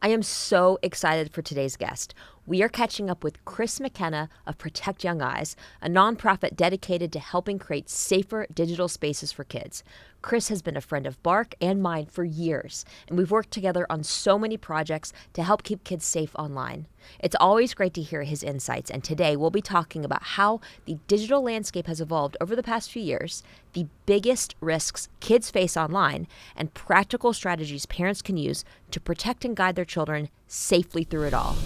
I am so excited for today's guest. We are catching up with Chris McKenna of Protect Young Eyes, a nonprofit dedicated to helping create safer digital spaces for kids. Chris has been a friend of Bark and mine for years, and we've worked together on so many projects to help keep kids safe online. It's always great to hear his insights, and today we'll be talking about how the digital landscape has evolved over the past few years, the biggest risks kids face online, and practical strategies parents can use to protect and guide their children safely through it all.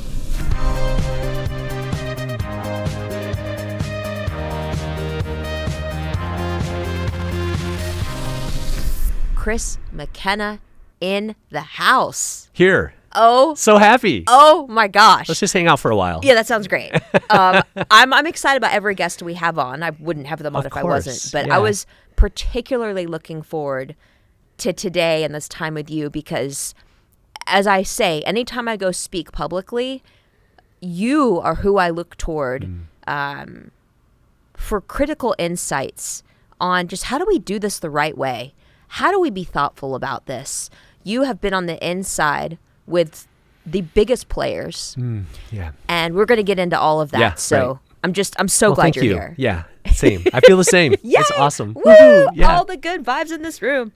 Chris McKenna in the house. Here. Oh. So happy. Oh my gosh. Let's just hang out for a while. Yeah, that sounds great. I'm excited about every guest we have on. I wouldn't have them on if I wasn't. But yeah. I was particularly looking forward to today and this time with you because, as I say, anytime I go speak publicly, you are who I look toward for critical insights on just how do we do this the right way? How do we be thoughtful about this? You have been on the inside with the biggest players. Yeah. And we're going to get into all of that. Yeah, so right. I'm so glad you're here. Yeah, same. I feel the same. It's awesome. Woo! Yeah. All the good vibes in this room.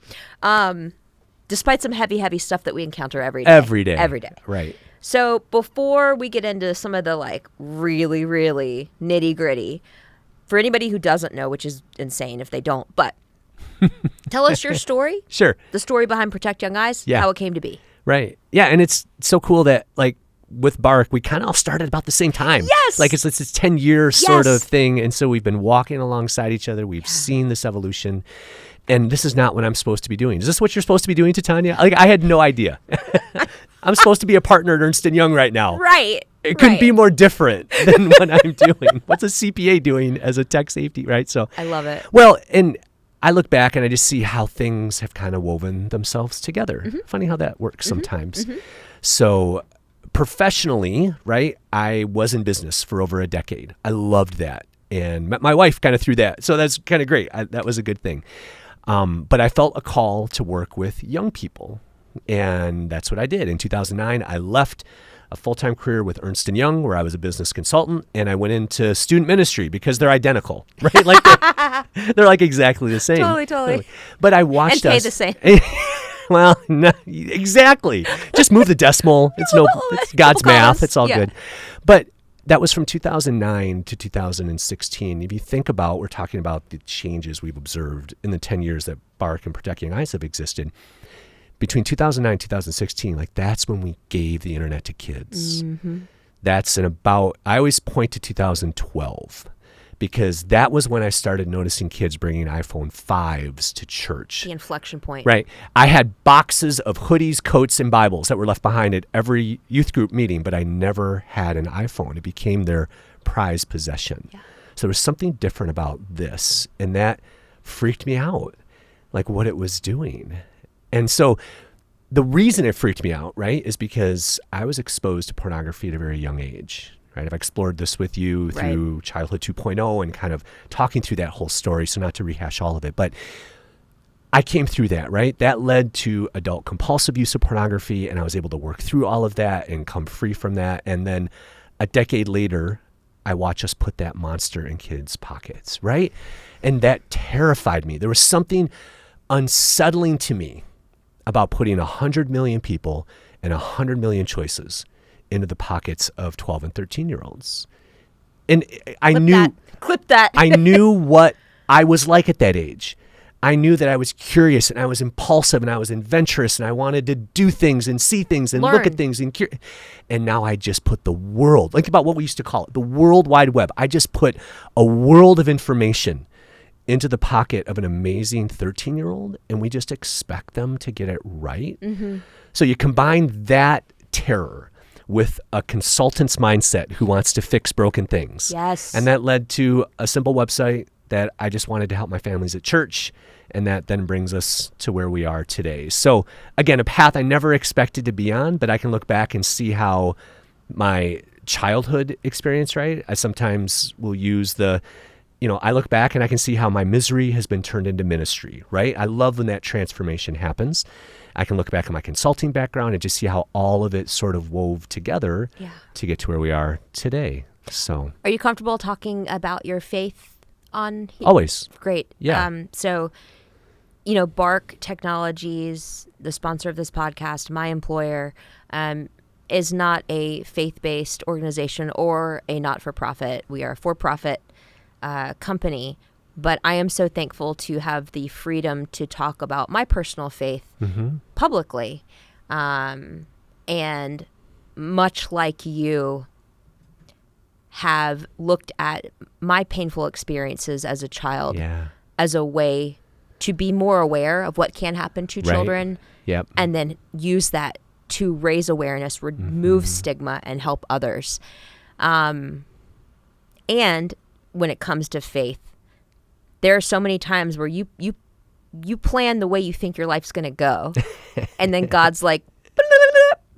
Despite some heavy stuff that we encounter every day. Every day. Right. So before we get into some of the really, really nitty gritty, for anybody who doesn't know, which is insane if they don't, but tell us your story. Sure. The story behind Protect Young Eyes, how it came to be. Right. Yeah, and it's so cool that with Bark, we kind of all started about the same time. Yes. It's this 10-year sort of thing, and so we've been walking alongside each other. We've seen this evolution, and this is not what I'm supposed to be doing. Is this what you're supposed to be doing, Titania? I had no idea. I'm supposed to be a partner at Ernst & Young right now. Right. It couldn't be more different than what I'm doing. What's a CPA doing as a tech safety, right? So I love it. Well, and I look back and I just see how things have kind of woven themselves together. Mm-hmm. Funny how that works sometimes. Mm-hmm. So professionally, right, I was in business for over a decade. I loved that and met my wife kind of through that. So that's kind of great. That was a good thing. But I felt a call to work with young people. And that's what I did. In 2009, I left a full-time career with Ernst & Young, where I was a business consultant, and I went into student ministry because they're identical, right? They're exactly the same. Totally. But I watched and us. pay the same. Well, no, exactly. Just move the decimal. It's God's math. It's all good. But that was from 2009 to 2016. If you think about, we're talking about the changes we've observed in the 10 years that Bark and Protect Young Eyes have existed. Between 2009 and 2016, that's when we gave the internet to kids. Mm-hmm. I always point to 2012 because that was when I started noticing kids bringing iPhone 5s to church. The inflection point. Right. I had boxes of hoodies, coats, and Bibles that were left behind at every youth group meeting, but I never had an iPhone. It became their prized possession. Yeah. So there was something different about this, and that freaked me out, what it was doing. And so the reason it freaked me out, right, is because I was exposed to pornography at a very young age, right? I've explored this with you through Childhood 2.0 and kind of talking through that whole story, so not to rehash all of it. But I came through that, right? That led to adult compulsive use of pornography, and I was able to work through all of that and come free from that. And then a decade later, I watched us put that monster in kids' pockets, right? And that terrified me. There was something unsettling to me about putting 100 million people and 100 million choices into the pockets of 12 and 13-year-olds. And Clip that. I knew what I was like at that age. I knew that I was curious and I was impulsive and I was adventurous and I wanted to do things and see things and look at things. And now I just put the world, think about what we used to call it, the World Wide Web. I just put a world of information into the pocket of an amazing 13-year-old, and we just expect them to get it right. Mm-hmm. So you combine that terror with a consultant's mindset who wants to fix broken things. Yes. And that led to a simple website that I just wanted to help my families at church, and that then brings us to where we are today. So again, a path I never expected to be on, but I can look back and see how my childhood experience, right? I sometimes will use I look back and I can see how my misery has been turned into ministry, right? I love when that transformation happens. I can look back at my consulting background and just see how all of it sort of wove together to get to where we are today. So, are you comfortable talking about your faith on here? Always. Great. Yeah. So, Bark Technologies, the sponsor of this podcast, my employer, is not a faith-based organization or a not-for-profit. We are a for-profit company, but I am so thankful to have the freedom to talk about my personal faith publicly. And much like you have looked at my painful experiences as a child as a way to be more aware of what can happen to children, and then use that to raise awareness, remove stigma, and help others. And when it comes to faith, there are so many times where you plan the way you think your life's going to go, and then God's like,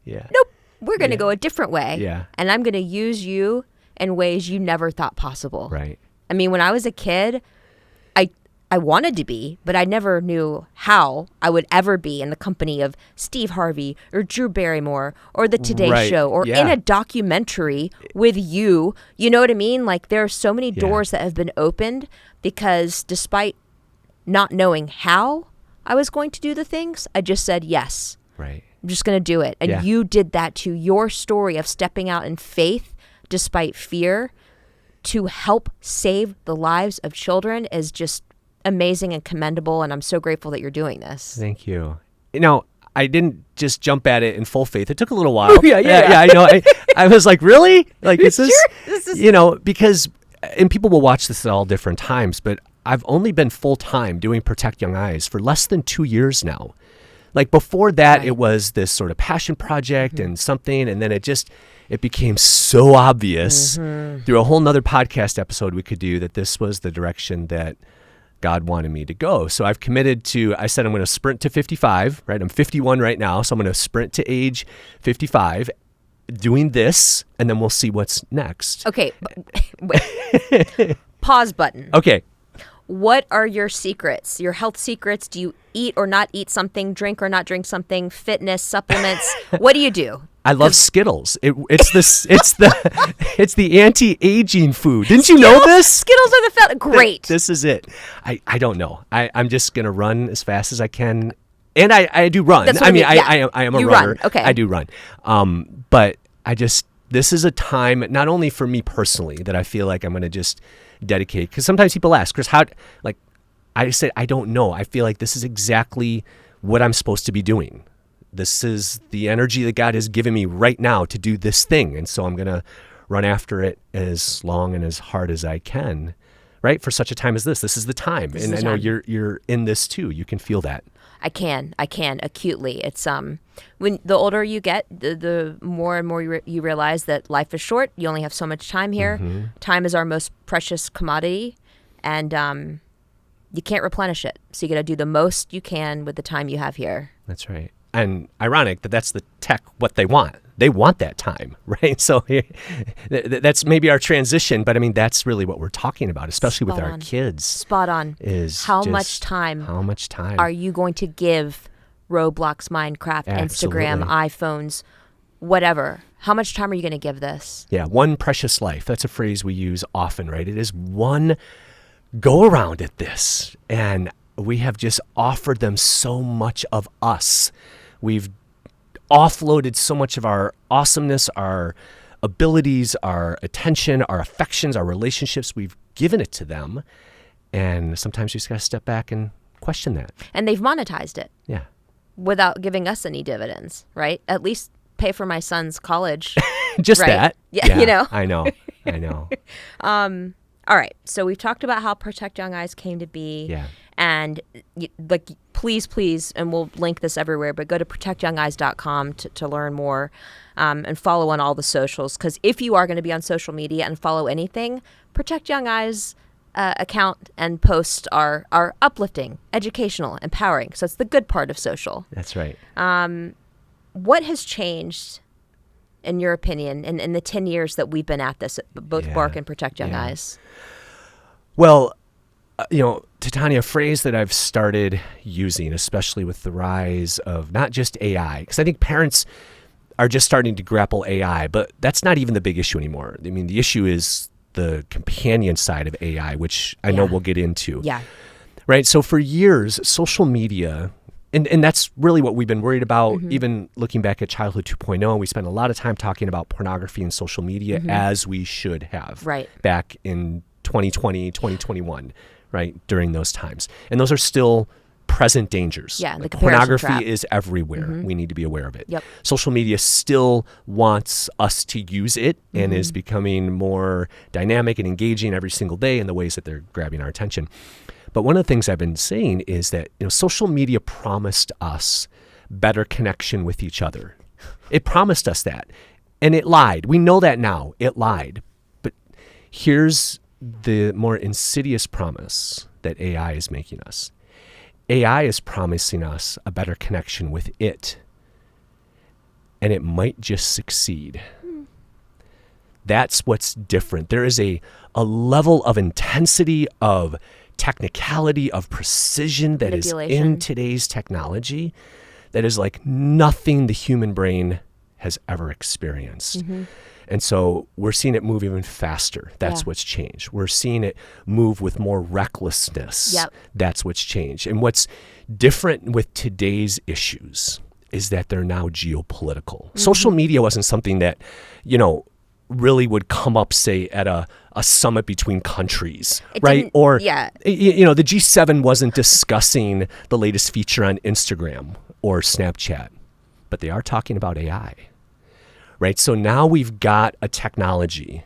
nope, we're going to go a different way, and I'm going to use you in ways you never thought possible. Right. I mean, when I was a kid, I wanted to be, but I never knew how I would ever be in the company of Steve Harvey or Drew Barrymore or the Today Show or in a documentary with you. You know what I mean? Like, there are so many doors that have been opened because despite not knowing how I was going to do the things, I just said yes. Right. I'm just going to do it. And you did that too. Your story of stepping out in faith despite fear to help save the lives of children is just amazing and commendable, and I'm so grateful that you're doing this. Thank you. I didn't just jump at it in full faith. It took a little while. Yeah. I was like, really? Like, is this, sure? Because, and people will watch this at all different times, but I've only been full-time doing Protect Young Eyes for less than 2 years now. Like, before that, it was this sort of passion project and something, and then it became so obvious through a whole nother podcast episode we could do that this was the direction that God wanted me to go. So I've committed I said I'm going to sprint to 55, right? I'm 51 right now. So I'm going to sprint to age 55 doing this, and then we'll see what's next. Okay. Wait. Pause button. Okay. What are your secrets, your health secrets? Do you eat or not eat something, drink or not drink something, fitness, supplements? What do you do? I love Skittles. It's the anti-aging food. Didn't you know this? Skittles are the felt. Great. This is it. I don't know. I'm just gonna run as fast as I can, and I do run. That's what I mean. I am a runner. Run. Okay. I do run. But this is a time not only for me personally that I feel like I'm gonna just dedicate, because sometimes people ask, Chris, how? Like, I said, I don't know. I feel like this is exactly what I'm supposed to be doing. This is the energy that God has given me right now to do this thing. And so I'm going to run after it as long and as hard as I can, right? For such a time as this. This is the time. And I know you're in this too. You can feel that. I can acutely. It's when the older you get, the more and more you realize that life is short. You only have so much time here. Time is our most precious commodity, and you can't replenish it. So you got to do the most you can with the time you have here. That's right. And ironic that that's the tech, what they want. They want that time, right? So that's maybe our transition, but I mean, that's really what we're talking about, especially with our kids. Spot on. Is how much time are you going to give Roblox, Minecraft, Instagram, iPhones, whatever? How much time are you going to give this? Yeah, one precious life. That's a phrase we use often, right? It is one go around at this. And we have just offered them so much of us. We've offloaded so much of our awesomeness, our abilities, our attention, our affections, our relationships. We've given it to them. And sometimes you just got to step back and question that. And they've monetized it. Yeah. Without giving us any dividends, right? At least pay for my son's college. Just right? that. Yeah, you know. I know. All right. So we've talked about how Protect Young Eyes came to be. Yeah. And like, please, and we'll link this everywhere, but go to protectyoungeyes.com to learn more and follow on all the socials. Because if you are going to be on social media and follow anything, Protect Young Eyes account and posts are uplifting, educational, empowering. So it's the good part of social. That's right. What has changed, in your opinion, in the 10 years that we've been at this, both Bark and Protect Young Eyes? Well, Titania, a phrase that I've started using, especially with the rise of not just AI, because I think parents are just starting to grapple AI, but that's not even the big issue anymore. I mean, the issue is the companion side of AI, which I know we'll get into. Yeah. Right? So for years, social media, and that's really what we've been worried about, even looking back at Childhood 2.0, we spent a lot of time talking about pornography and social media as we should have back in 2020, 2021, right, during those times. And those are still present dangers. Yeah, the pornography trap is everywhere. We need to be aware of it. Yep. Social media still wants us to use it and is becoming more dynamic and engaging every single day in the ways that they're grabbing our attention. But one of the things I've been saying is that social media promised us better connection with each other. It promised us that. And it lied. We know that now. It lied. But here's the more insidious promise that AI is making us. AI is promising us a better connection with it. And it might just succeed. That's what's different. There is a level of intensity, of technicality, of precision that is in today's technology that is like nothing the human brain has ever experienced. And so we're seeing it move even faster. That's what's changed. We're seeing it move with more recklessness. That's what's changed. And what's different with today's issues is that they're now geopolitical. Social media wasn't something that, really would come up, say, at a summit between countries, right? Or, the G7 wasn't discussing the latest feature on Instagram or Snapchat, but they are talking about AI, right? So now we've got a technology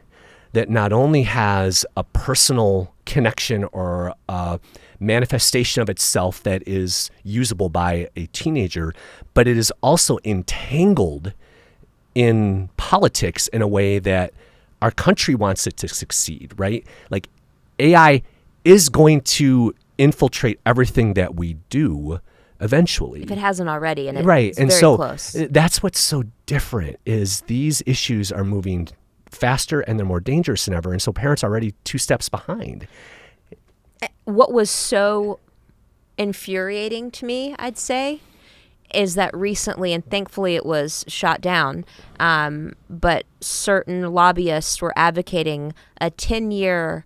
that not only has a personal connection or a manifestation of itself that is usable by a teenager, but it is also entangled in politics in a way that our country wants it to succeed, right? Like AI is going to infiltrate everything that we do eventually. If it hasn't already, and it's and very so close. That's what's so different is these issues are moving faster and they're more dangerous than ever. And so parents are already 2 steps behind. What was so infuriating to me, I'd say, is that recently, and thankfully it was shot down, but certain lobbyists were advocating a 10-year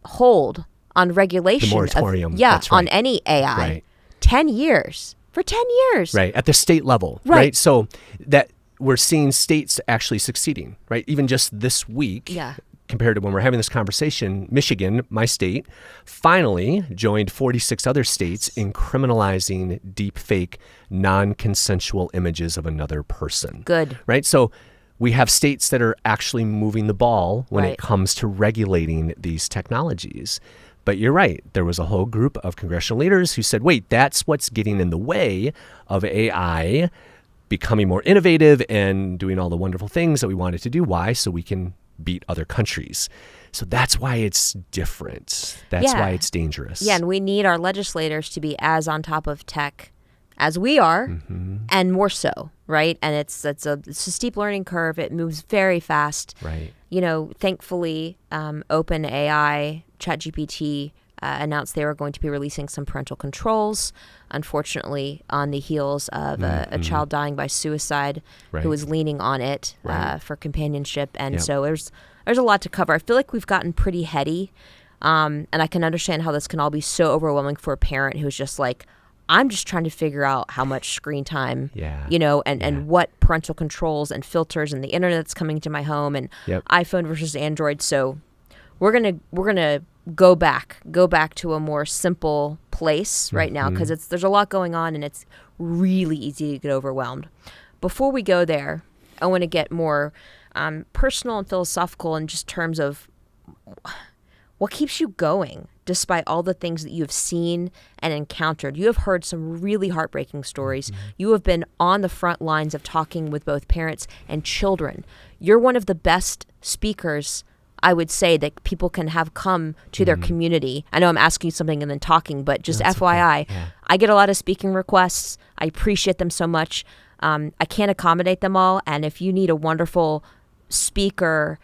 hold on regulation. The moratorium. On any AI. Right. 10 years. For 10 years. Right, at the state level. Right. So that we're seeing states actually succeeding, right? Even just this week. Compared to when we're having this conversation, Michigan, my state, finally joined 46 other states in criminalizing deepfake, non-consensual images of another person. Good. Right? So we have states that are actually moving the ball when it comes to regulating these technologies. But you're right. There was a whole group of congressional leaders who said, wait, that's what's getting in the way of AI becoming more innovative and doing all the wonderful things that we want it to do. Why? So we can beat other countries. So that's why it's different. That's why it's dangerous. Yeah, and we need our legislators to be as on top of tech as we are, and more so, right? And it's a steep learning curve. It moves very fast. Right. Thankfully, OpenAI, ChatGPT announced they were going to be releasing some parental controls. Unfortunately, on the heels of a child dying by suicide who was leaning on it for companionship. And so there's a lot to cover. I feel like we've gotten pretty heady. And I can understand how this can all be so overwhelming for a parent who's just like, I'm just trying to figure out how much screen time, and what parental controls and filters and the internet that's coming to my home and iPhone versus Android. So we're gonna go back to a more simple place right now because there's a lot going on and it's really easy to get overwhelmed. Before we go there, I want to get more personal and philosophical in just terms of what keeps you going despite all the things that you have seen and encountered. You have heard some really heartbreaking stories. You have been on the front lines of talking with both parents and children. You're one of the best speakers, I would say, that people can have come to their community. I know I'm asking you something and then talking, but just FYI, I get a lot of speaking requests. I appreciate them so much. I can't accommodate them all. And if you need a wonderful speaker,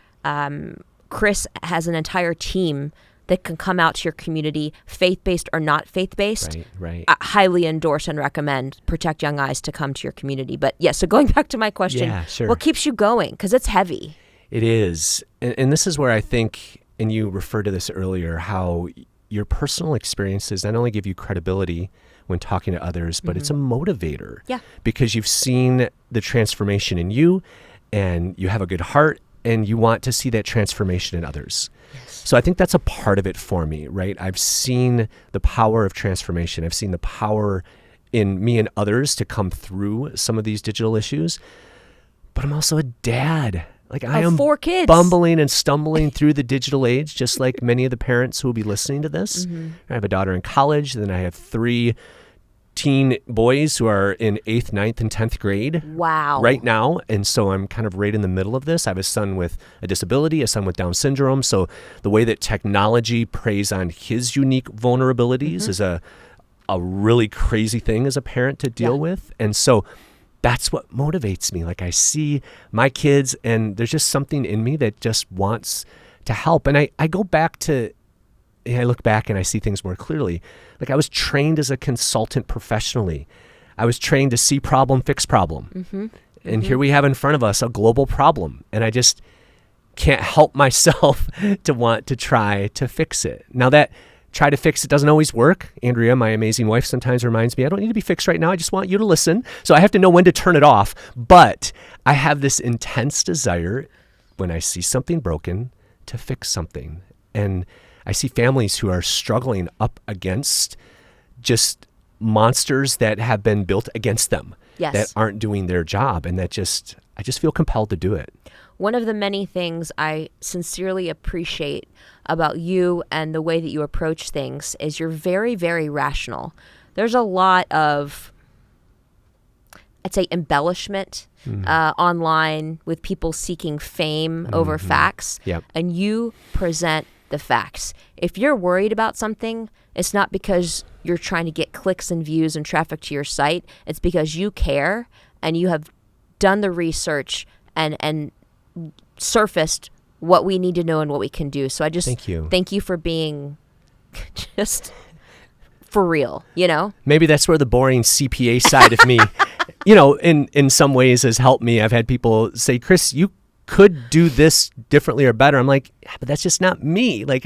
Chris has an entire team that can come out to your community, faith-based or not faith-based. Right. I highly endorse and recommend Protect Young Eyes to come to your community. But yeah, so going back to my question, sure. What keeps you going? Because it's heavy. It is. And this is where I think, and you referred to this earlier, how your personal experiences not only give you credibility when talking to others, but it's a motivator. Yeah. Because you've seen the transformation in you, and you have a good heart, and you want to see that transformation in others. Yes. So I think that's a part of it for me, right? I've seen the power of transformation. I've seen the power in me and others to come through some of these digital issues. But I'm also a dad. Like I am 4 kids. bumbling and stumbling through the digital age, just like many of the parents who will be listening to this. I have a daughter in college, then I have 3 teen boys who are in 8th, 9th, and 10th grade Wow. right now. And so I'm kind of right in the middle of this. I have a son with a disability, a son with Down syndrome. So the way that technology preys on his unique vulnerabilities is a really crazy thing as a parent to deal with. And so that's what motivates me. Like I see my kids, and there's just something in me that just wants to help. And I go back to, I look back and I see things more clearly. Like I was trained as a consultant professionally. I was trained to see problem, fix problem. And here we have in front of us a global problem. And I just can't help myself to want to try to fix it. Now that try to fix it doesn't always work. Andrea, my amazing wife, sometimes reminds me, I don't need to be fixed right now. I just want you to listen. So I have to know when to turn it off. But I have this intense desire when I see something broken to fix something. And I see families who are struggling up against just monsters that have been built against them that aren't doing their job. And I just feel compelled to do it. One of the many things I sincerely appreciate about you and the way that you approach things is you're very, very rational. There's a lot of, I'd say, embellishment online with people seeking fame over facts. Yep. And you present the facts. If you're worried about something, it's not because you're trying to get clicks and views and traffic to your site. It's because you care and you have done the research and surfaced what we need to know and what we can do. So I just thank you for being just for real, you know? Maybe that's where the boring CPA side of me, in some ways has helped me. I've had people say, Chris, you could do this differently or better. I'm like, but that's just not me. Like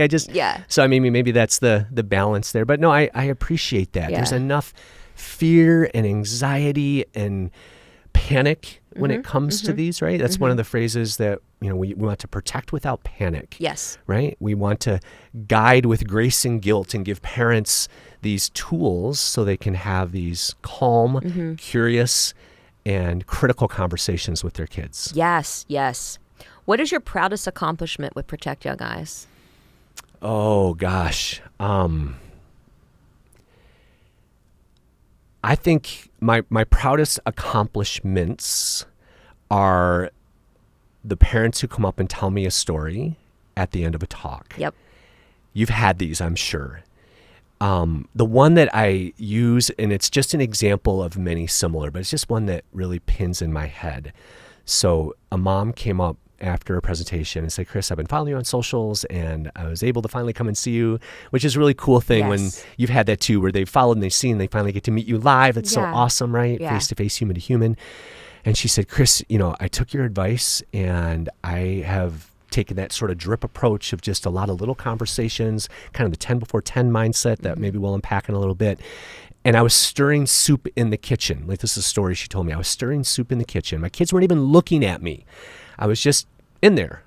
so I mean, maybe that's the balance there. But no, I appreciate that. There's enough fear and anxiety and panic when it comes to these, right? That's one of the phrases that, we want to protect without panic. Yes. Right? We want to guide with grace and guilt and give parents these tools so they can have these calm, curious, and critical conversations with their kids. Yes, yes. What is your proudest accomplishment with Protect Young Eyes? Oh, gosh. I think my proudest accomplishments are the parents who come up and tell me a story at the end of a talk. Yep. You've had these, I'm sure. The one that I use, and it's just an example of many similar, but it's just one that really pins in my head. So a mom came up after a presentation and said, Chris, I've been following you on socials and I was able to finally come and see you, which is a really cool thing when you've had that too, where they've followed and they've seen, they finally get to meet you live. It's so awesome, right? Yeah. Face-to-face, human to human. And she said, Chris, I took your advice and I have taken that sort of drip approach of just a lot of little conversations, kind of the 10 before 10 mindset that maybe we'll unpack in a little bit. And I was stirring soup in the kitchen. Like, this is a story she told me. I was stirring soup in the kitchen. My kids weren't even looking at me. I was just in there.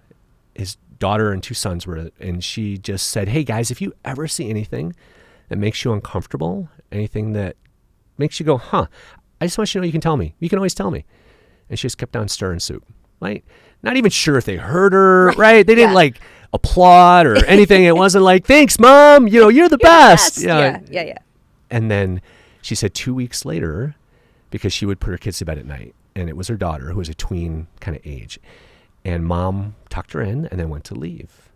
His daughter and 2 sons were, and she just said, hey guys, if you ever see anything that makes you uncomfortable, anything that makes you go, I just want you to know you can tell me. You can always tell me. And she just kept on stirring soup. Like, not even sure if they heard her, right? They didn't applaud or anything. It wasn't like, thanks, Mom. You're the best. Yeah. And then she said 2 weeks later, because she would put her kids to bed at night, and it was her daughter who was a tween kind of age. And Mom tucked her in and then went to leave.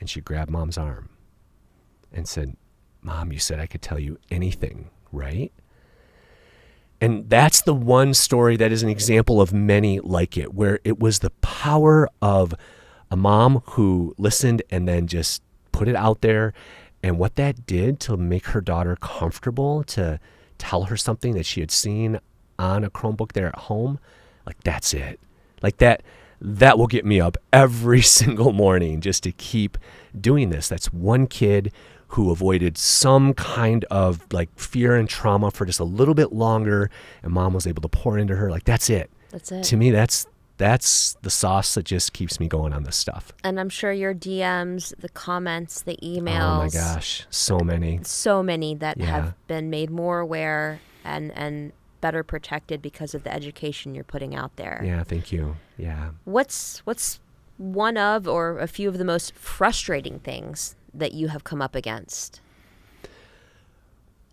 And she grabbed Mom's arm and said, Mom, you said I could tell you anything, right? And that's the one story that is an example of many like it, where it was the power of a mom who listened and then just put put it out there. And what that did to make her daughter comfortable to tell her something that she had seen on a Chromebook there at home, like that's it. Like that will get me up every single morning just to keep doing this. That's one kid who avoided some kind of like fear and trauma for just a little bit longer, and mom was able to pour into her. Like that's it. That's it. To me, that's the sauce that just keeps me going on this stuff. And I'm sure your DMs, the comments, the emails. Oh my gosh, so many. So many that have been made more aware and better protected because of the education you're putting out there. Yeah, thank you. Yeah. What's one of or a few of the most frustrating things that you have come up against?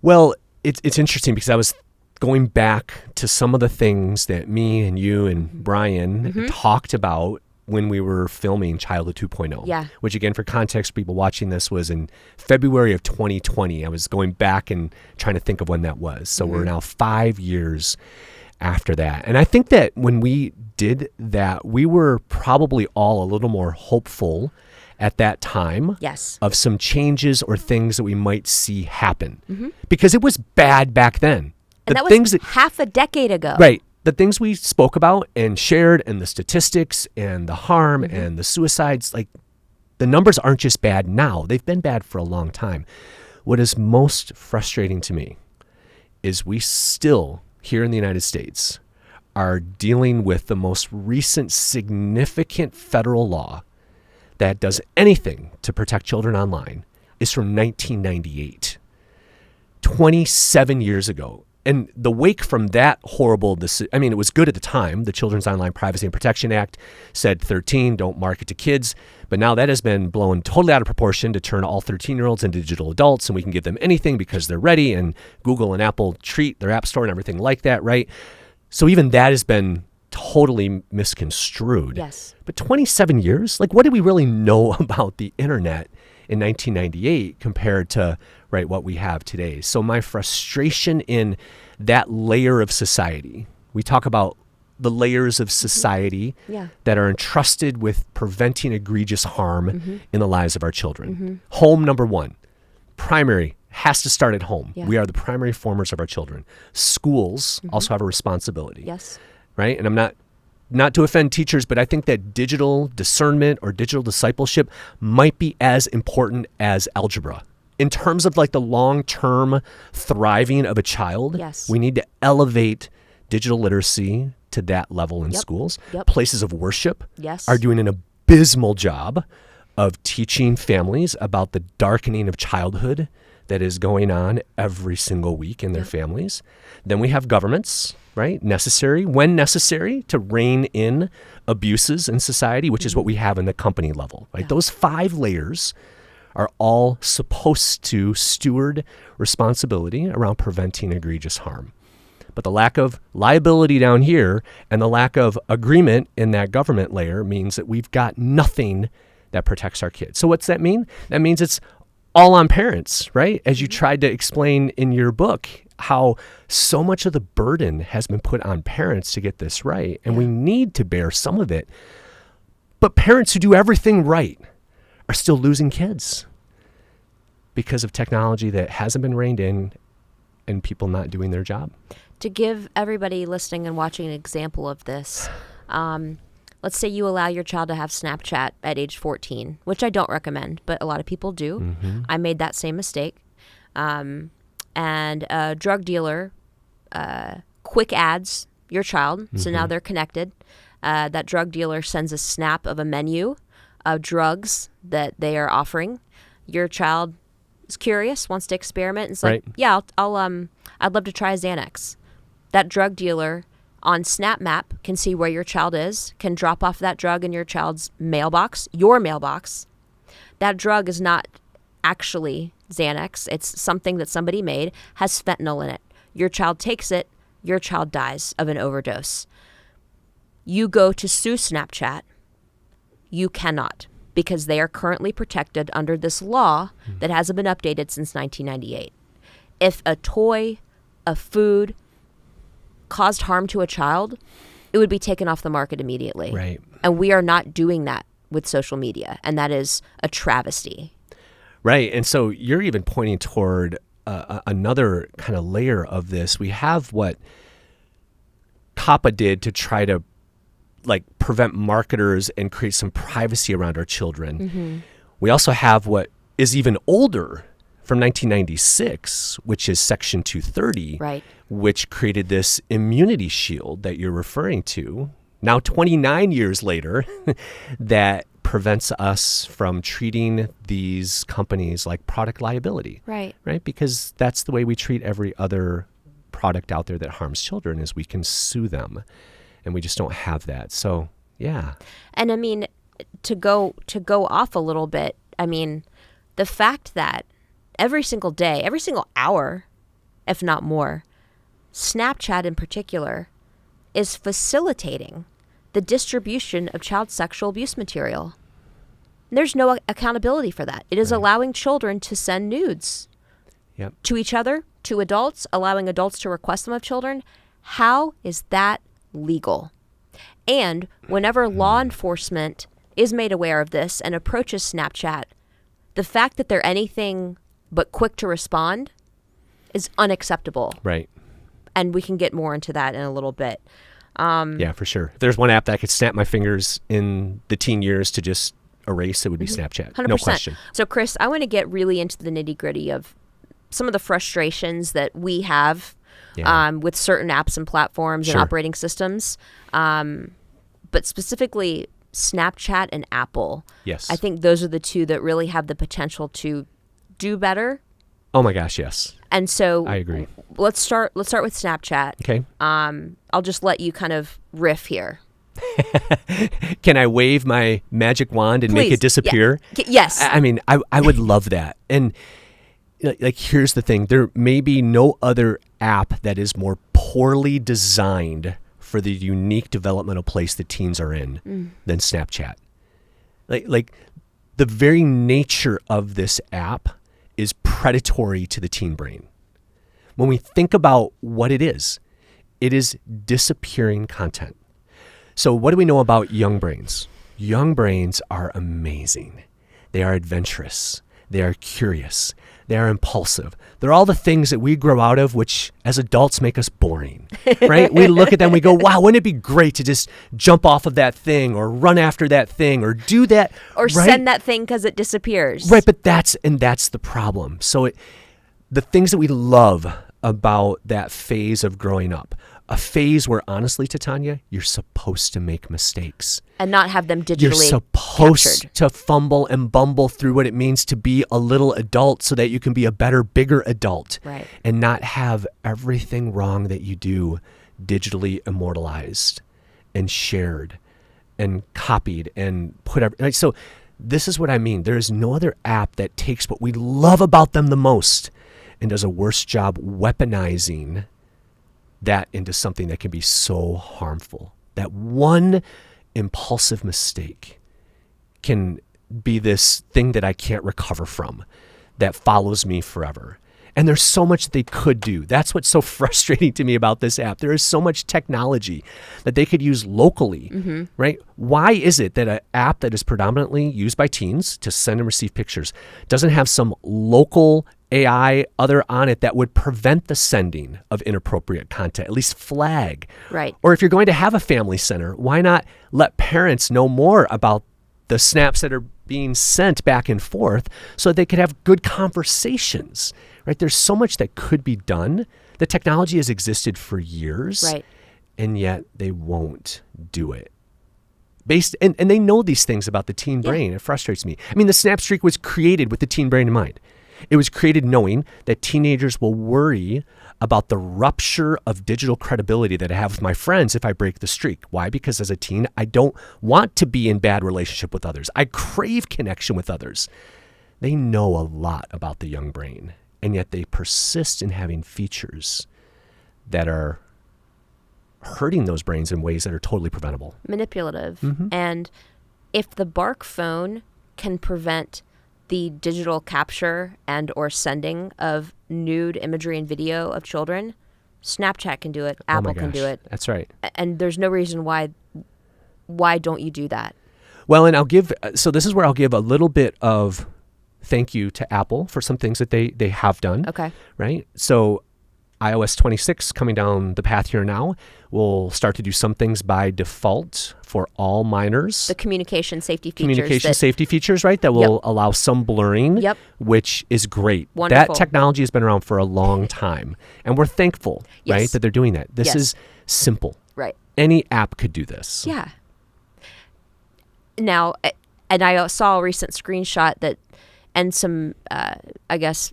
Well, it's interesting because I was going back to some of the things that me and you and Brian talked about when we were filming Childhood 2.0. Yeah. Which again, for context, people watching this was in February of 2020. I was going back and trying to think of when that was. So we're now 5 years after that. And I think that when we did that, we were probably all a little more hopeful at that time of some changes or things that we might see happen. Because it was bad back then. And that was half a decade ago. Right. The things we spoke about and shared and the statistics and the harm and the suicides, like the numbers aren't just bad now. They've been bad for a long time. What is most frustrating to me is we still, here in the United States, are dealing with the most recent significant federal law that does anything to protect children online is from 1998, 27 years ago. And the wake from that horrible decision, I mean, it was good at the time. The Children's Online Privacy and Protection Act said 13, don't market to kids. But now that has been blown totally out of proportion to turn all 13-year-olds into digital adults, and we can give them anything because they're ready, and Google and Apple treat their app store and everything like that, right? So even that has been totally misconstrued. Yes. But 27 years? Like, what did we really know about the internet in 1998 compared to what we have today? So my frustration in that layer of society, we talk about the layers of society that are entrusted with preventing egregious harm in the lives of our children. Home, number one. Primary has to start at home. We are the primary formers of our children. Schools also have a responsibility. Yes. Right? And I'm not to offend teachers, but I think that digital discernment or digital discipleship might be as important as algebra. In terms of like the long-term thriving of a child, we need to elevate digital literacy to that level in schools. Places of worship are doing an abysmal job of teaching families about the darkening of childhood that is going on every single week in their families. Then we have governments, right? When necessary, to rein in abuses in society, which is what we have in the company level, right? Those 5 layers are all supposed to steward responsibility around preventing egregious harm. But the lack of liability down here and the lack of agreement in that government layer means that we've got nothing that protects our kids. So what's that mean? That means it's all on parents, right? As you tried to explain in your book, how so much of the burden has been put on parents to get this right. And we need to bear some of it. But parents who do everything right are still losing kids because of technology that hasn't been reined in and people not doing their job. To give everybody listening and watching an example of this, let's say you allow your child to have Snapchat at age 14, which I don't recommend, but a lot of people do. I made that same mistake. And a drug dealer quick adds your child, so now they're connected. That drug dealer sends a snap of a menu of drugs that they are offering. Your child is curious, wants to experiment, and it's like, I'd love to try a Xanax. That drug dealer on Snap Map can see where your child is, can drop off that drug in your child's mailbox, your mailbox. That drug is not actually Xanax. It's something that somebody made, has fentanyl in it. Your child takes it, your child dies of an overdose. You go to sue Snapchat. You cannot, because they are currently protected under this law that hasn't been updated since 1998. If a toy, a food, caused harm to a child, it would be taken off the market immediately. Right. And we are not doing that with social media, and that is a travesty. Right. And so you're even pointing toward another kind of layer of this. We have what COPPA did to try to like prevent marketers and create some privacy around our children. Mm-hmm. We also have what is even older from 1996, which is Section 230, Right. which created this immunity shield that you're referring to, now 29 years later, that prevents us from treating these companies like product liability. Right. Right? Because that's the way we treat every other product out there that harms children, is we can sue them. And we just don't have that. So, yeah. And I mean, to go off a little bit, I mean, the fact that every single day, every single hour, if not more, Snapchat in particular is facilitating the distribution of child sexual abuse material. There's no accountability for that. It is allowing children to send nudes to each other, to adults, allowing adults to request them of children. How is that legal? And whenever law enforcement is made aware of this and approaches Snapchat, the fact that they're anything but quick to respond is unacceptable. Right. And we can get more into that in a little bit. Yeah, for sure. If there's one app that I could snap my fingers in the teen years to just erase, it would be Snapchat. 100%. No question. So, Chris, I want to get really into the nitty-gritty of some of the frustrations that we have with certain apps and platforms and operating systems, but specifically Snapchat and Apple. Yes. I think those are the two that really have the potential to do better. Oh my gosh, yes. And so I agree. Let's start with Snapchat. Okay. I'll just let you kind of riff here. Can I wave my magic wand and make it disappear? Yeah. Yes. I mean, I would love that. And like, here's the thing. There may be no other app that is more poorly designed for the unique developmental place that teens are in than Snapchat. Like the very nature of this app is predatory to the teen brain. When we think about what it is disappearing content. So what do we know about young brains? Young brains are amazing. They are adventurous. They are curious. They are impulsive. They're all the things that we grow out of, which as adults make us boring, right? We look at them, we go, wow, wouldn't it be great to just jump off of that thing or run after that thing or do that? Or send that thing because it disappears. Right, but that's the problem. So the things that we love about that phase of growing up, a phase where, honestly, Titania, you're supposed to make mistakes. And not have them digitally You're supposed captured. to fumble and bumble through what it means to be a little adult so that you can be a better, bigger adult. Right. And not have everything wrong that you do digitally immortalized and shared and copied and put everything. So this is what I mean. There is no other app that takes what we love about them the most and does a worse job weaponizing that into something that can be so harmful. That one impulsive mistake can be this thing that I can't recover from, that follows me forever. And there's so much they could do. That's what's so frustrating to me about this app. There is so much technology that they could use locally, right? Why is it that an app that is predominantly used by teens to send and receive pictures doesn't have some local AI other on it that would prevent the sending of inappropriate content, at least flag? Right. Or if you're going to have a family center, why not let parents know more about the snaps that are being sent back and forth so that they could have good conversations, right? There's so much that could be done. The technology has existed for years, Right. and yet they won't do it. And they know these things about the teen brain. It frustrates me. I mean, the Snap Streak was created with the teen brain in mind. It was created knowing that teenagers will worry about the rupture of digital credibility that I have with my friends if I break the streak. Why? Because as a teen, I don't want to be in bad relationship with others. I crave connection with others. They know a lot about the young brain, and yet they persist in having features that are hurting those brains in ways that are totally preventable. Manipulative. And if the Bark phone can prevent the digital capture and or sending of nude imagery and video of children, Snapchat can do it. Apple can do it. That's right. And there's no reason why don't you do that? Well, and this is where I'll give a little bit of thank you to Apple for some things that they have done. Okay. Right? So iOS 26 coming down the path here now will start to do some things by default for all minors. The communication safety features. Safety features, right? That will allow some blurring, which is great. Wonderful. That technology has been around for a long time. And we're thankful, right, that they're doing that. This is simple. Right. Any app could do this. Yeah. Now, and I saw a recent screenshot that, and some, I guess,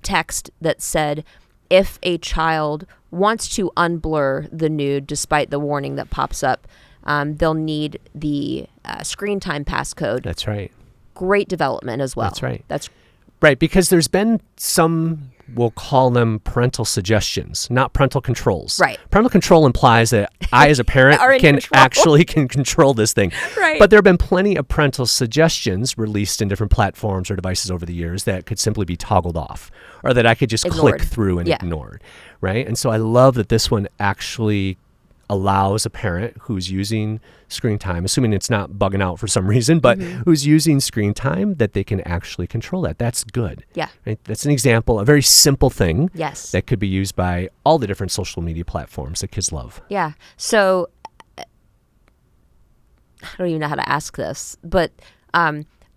text that said, if a child wants to unblur the nude despite the warning that pops up, they'll need the screen time passcode. That's right. Great development as well. That's right. That's right, because there's been some, we'll call them parental suggestions, not parental controls. Right. Parental control implies that I, as a parent, can control this thing. Right. But there have been plenty of parental suggestions released in different platforms or devices over the years that could simply be toggled off, or that I could just click through and ignore. Right. And so I love that this one actually allows a parent who's using screen time, assuming it's not bugging out for some reason, but who's using screen time, that they can actually control that. That's good. Yeah. Right? That's an example, a very simple thing that could be used by all the different social media platforms that kids love. Yeah. So I don't even know how to ask this, but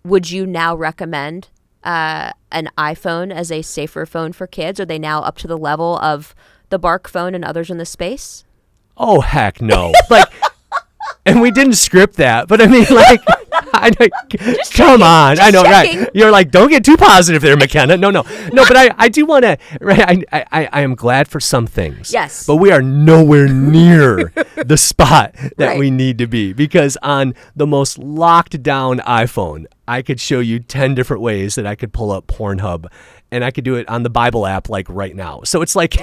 would you now recommend an iPhone as a safer phone for kids? Are they now up to the level of the Bark phone and others in the space? Oh, heck no. And we didn't script that, but I mean, come on. I know, checking. Right? You're like, don't get too positive there, McKenna. No, but I do want to, right? I am glad for some things. Yes. But we are nowhere near the spot that we need to be, because on the most locked down iPhone, I could show you 10 different ways that I could pull up Pornhub, and I could do it on the Bible app right now. So it's like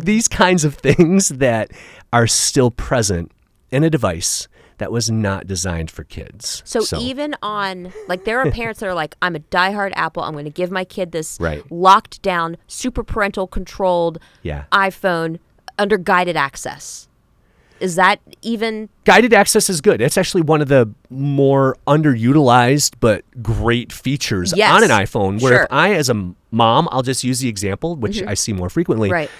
these kinds of things that are still present in a device that was not designed for kids. So even on, there are parents that are like, I'm a diehard Apple. I'm going to give my kid this locked down, super parental controlled iPhone under guided access. Is that even? Guided access is good. It's actually one of the more underutilized but great features on an iPhone, where if I, as a mom, I'll just use the example, which I see more frequently. Right.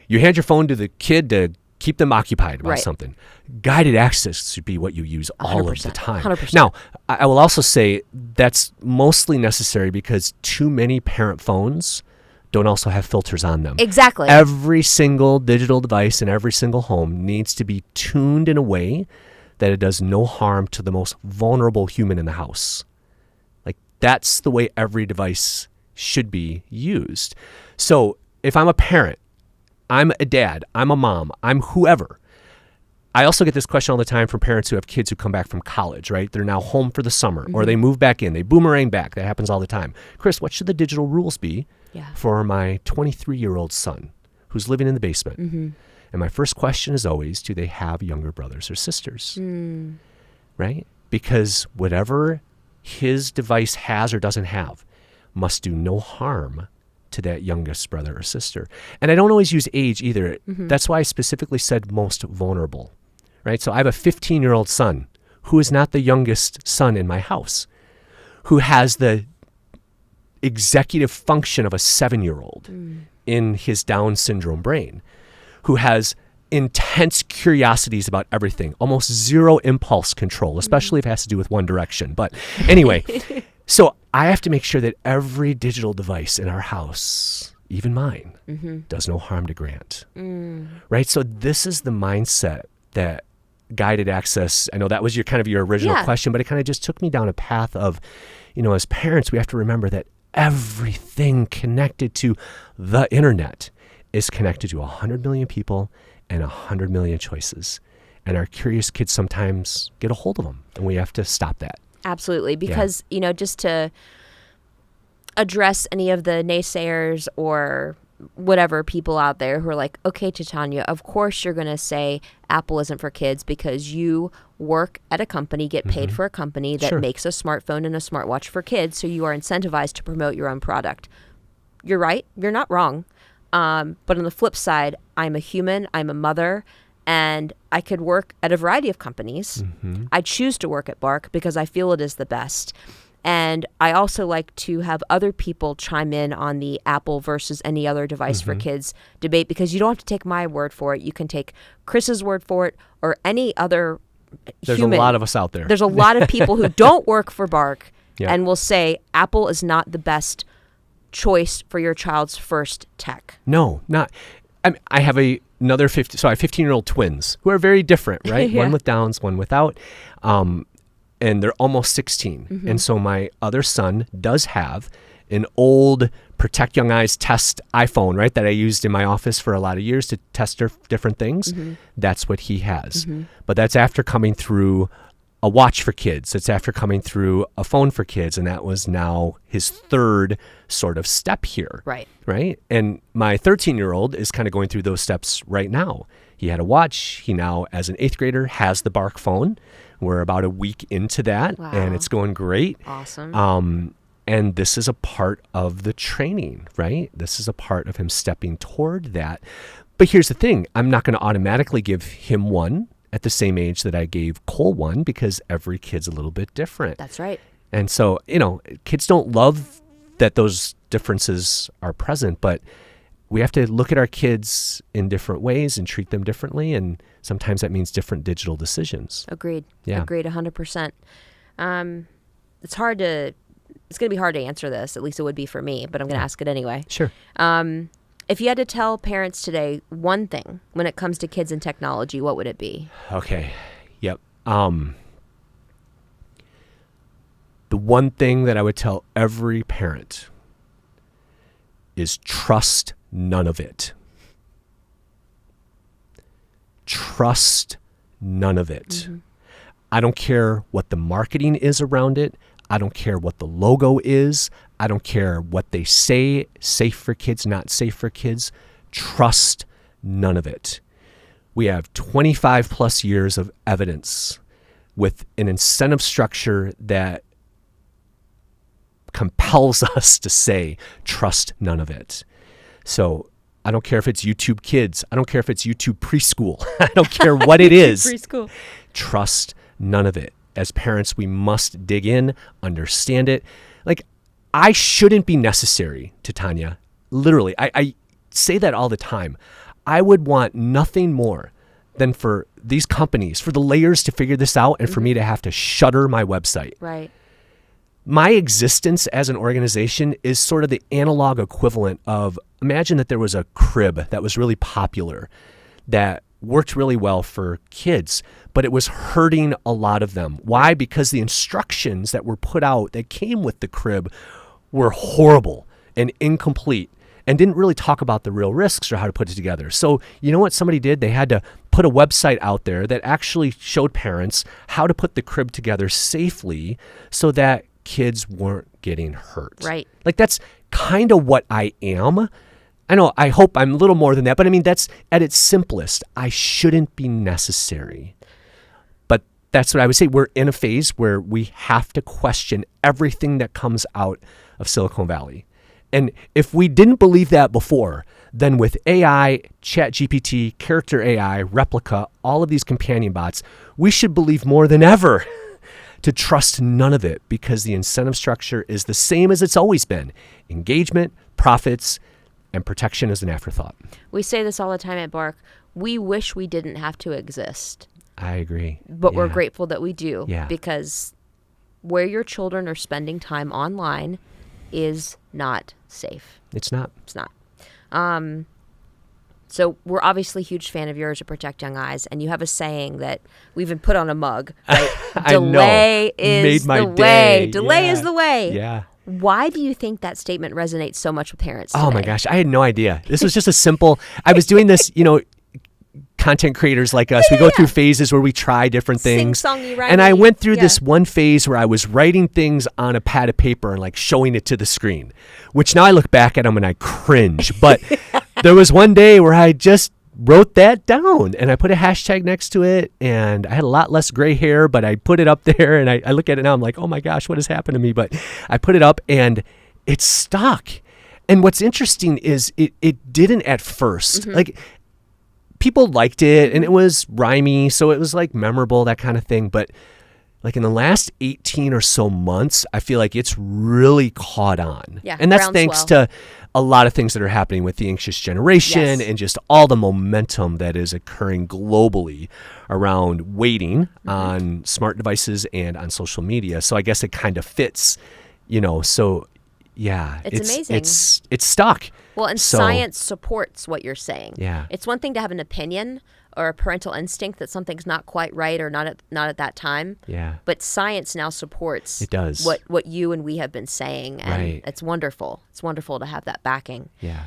You hand your phone to the kid to keep them occupied about something. Guided access should be what you use all of the time. 100%. Now, I will also say that's mostly necessary because too many parent phones don't also have filters on them. Exactly. Every single digital device in every single home needs to be tuned in a way that it does no harm to the most vulnerable human in the house. That's the way every device should be used. So if I'm a parent, I'm a dad, I'm a mom, I'm whoever. I also get this question all the time from parents who have kids who come back from college, right? They're now home for the summer, or they move back in. They boomerang back. That happens all the time. Chris, what should the digital rules be for my 23-year-old son who's living in the basement? And my first question is always, do they have younger brothers or sisters? Right? Because whatever his device has or doesn't have must do no harm to that youngest brother or sister. And I don't always use age either. That's why I specifically said most vulnerable, right? So I have a 15-year-old son who is not the youngest son in my house, who has the executive function of a 7-year-old in his Down syndrome brain, who has intense curiosities about everything, almost zero impulse control, especially if it has to do with One Direction. But anyway, so I have to make sure that every digital device in our house, even mine, does no harm to Grant. Right? So this is the mindset that guided access, I know that was your original question, but it kind of just took me down a path of, as parents, we have to remember that everything connected to the internet is connected to 100 million people and 100 million choices. And our curious kids sometimes get a hold of them, and we have to stop that. Absolutely. Because, just to address any of the naysayers or whatever people out there who are like, okay, Titania, of course you're going to say Apple isn't for kids because you work at a company, get paid for a company that makes a smartphone and a smartwatch for kids, so you are incentivized to promote your own product. You're right. You're not wrong. But on the flip side, I'm a human, I'm a mother, and I could work at a variety of companies. I choose to work at Bark because I feel it is the best. And I also like to have other people chime in on the Apple versus any other device for kids debate, because you don't have to take my word for it. You can take Chris's word for it or any other There's human. a lot of us out there. There's a lot of people who don't work for Bark Yeah. and will say Apple is not the best choice for your child's first tech. No, not. I have another 15-year-old twins who are very different, right? Yeah. One with Downs, one without. And they're almost 16. And so my other son does have an old Protect Young Eyes test iPhone, right, that I used in my office for a lot of years to test different things. That's what he has. But that's after coming through a watch for kids. It's after coming through a phone for kids. And that was now his third sort of step here. Right. Right. And my 13-year-old is kind of going through those steps right now. He had a watch. He now, as an 8th grader, has the Bark phone. We're about a week into that, and it's going great. Awesome. And this is a part of the training, right? This is a part of him stepping toward that. But here's the thing. I'm not going to automatically give him one at the same age that I gave Cole one, because every kid's a little bit different. That's right. And so, kids don't love that those differences are present, but we have to look at our kids in different ways and treat them differently. And sometimes that means different digital decisions. Agreed. Yeah. Agreed 100%. It's going to be hard to answer this. At least it would be for me, but I'm going to ask it anyway. Sure. If you had to tell parents today one thing when it comes to kids and technology, what would it be? Okay. Yep. The one thing that I would tell every parent is trust none of it. Trust none of it. I don't care what the marketing is around it. I don't care what the logo is. I don't care what they say, safe for kids, not safe for kids. Trust none of it. We have 25 plus years of evidence with an incentive structure that compels us to say, trust none of it. So I don't care if it's YouTube Kids. I don't care if it's YouTube Preschool. I don't care what it is. Preschool. Trust none of it. As parents, we must dig in, understand it. Like, I shouldn't be necessary to Tanya. Literally, I say that all the time. I would want nothing more than for these companies, for the layers to figure this out and for me to have to shutter my website. Right. My existence as an organization is sort of the analog equivalent of, imagine that there was a crib that was really popular, that worked really well for kids, but it was hurting a lot of them. Why? Because the instructions that were put out that came with the crib were horrible and incomplete and didn't really talk about the real risks or how to put it together. So you know what somebody did? They had to put a website out there that actually showed parents how to put the crib together safely so that kids weren't getting hurt. Right. Like, that's kind of what I am. I know, I hope I'm a little more than that, but I mean, that's at its simplest. I shouldn't be necessary. But that's what I would say. We're in a phase where we have to question everything that comes out of Silicon Valley. And if we didn't believe that before, then with AI, ChatGPT, Character AI, Replica, all of these companion bots, we should believe more than ever to trust none of it, because the incentive structure is the same as it's always been. Engagement, profits, and protection is an afterthought. We say this all the time at Bark. We wish we didn't have to exist. I agree. But we're Yeah. grateful that we do. Yeah. Because where your children are spending time online is not safe. It's not. It's not. So we're obviously a huge fan of yours at Protect Young Eyes, and you have a saying that we even put on a mug, right? I know. Delay is Made my the way. day. Delay Yeah. is the way. Yeah. Why do you think that statement resonates so much with parents Oh my today? gosh, I had no idea. This was just a simple, I was doing this, content creators like us, we go through phases where we try different things. Sing-songy, And I rhymey. went through Yeah. this one phase where I was writing things on a pad of paper and like showing it to the screen, which now I look back at them and I cringe. But there was one day where I just wrote that down and I put a hashtag next to it, and I had a lot less gray hair, but I put it up there and I look at it now, I'm like, oh my gosh, what has happened to me? But I put it up and it stuck. And what's interesting is it didn't at first. Like, people liked it and it was rhymey, so it was like memorable, that kind of thing. But like in the last 18 or so months, I feel like it's really caught on. Yeah, and that's thanks to a lot of things that are happening with the anxious generation and just all the momentum that is occurring globally around waiting on smart devices and on social media. So I guess it kind of fits, so yeah. It's amazing. It's stuck. Well, and science supports what you're saying. Yeah. It's one thing to have an opinion or a parental instinct that something's not quite right or not at that time. Yeah. But science now supports it does. what you and we have been saying. And it's wonderful. It's wonderful to have that backing. Yeah.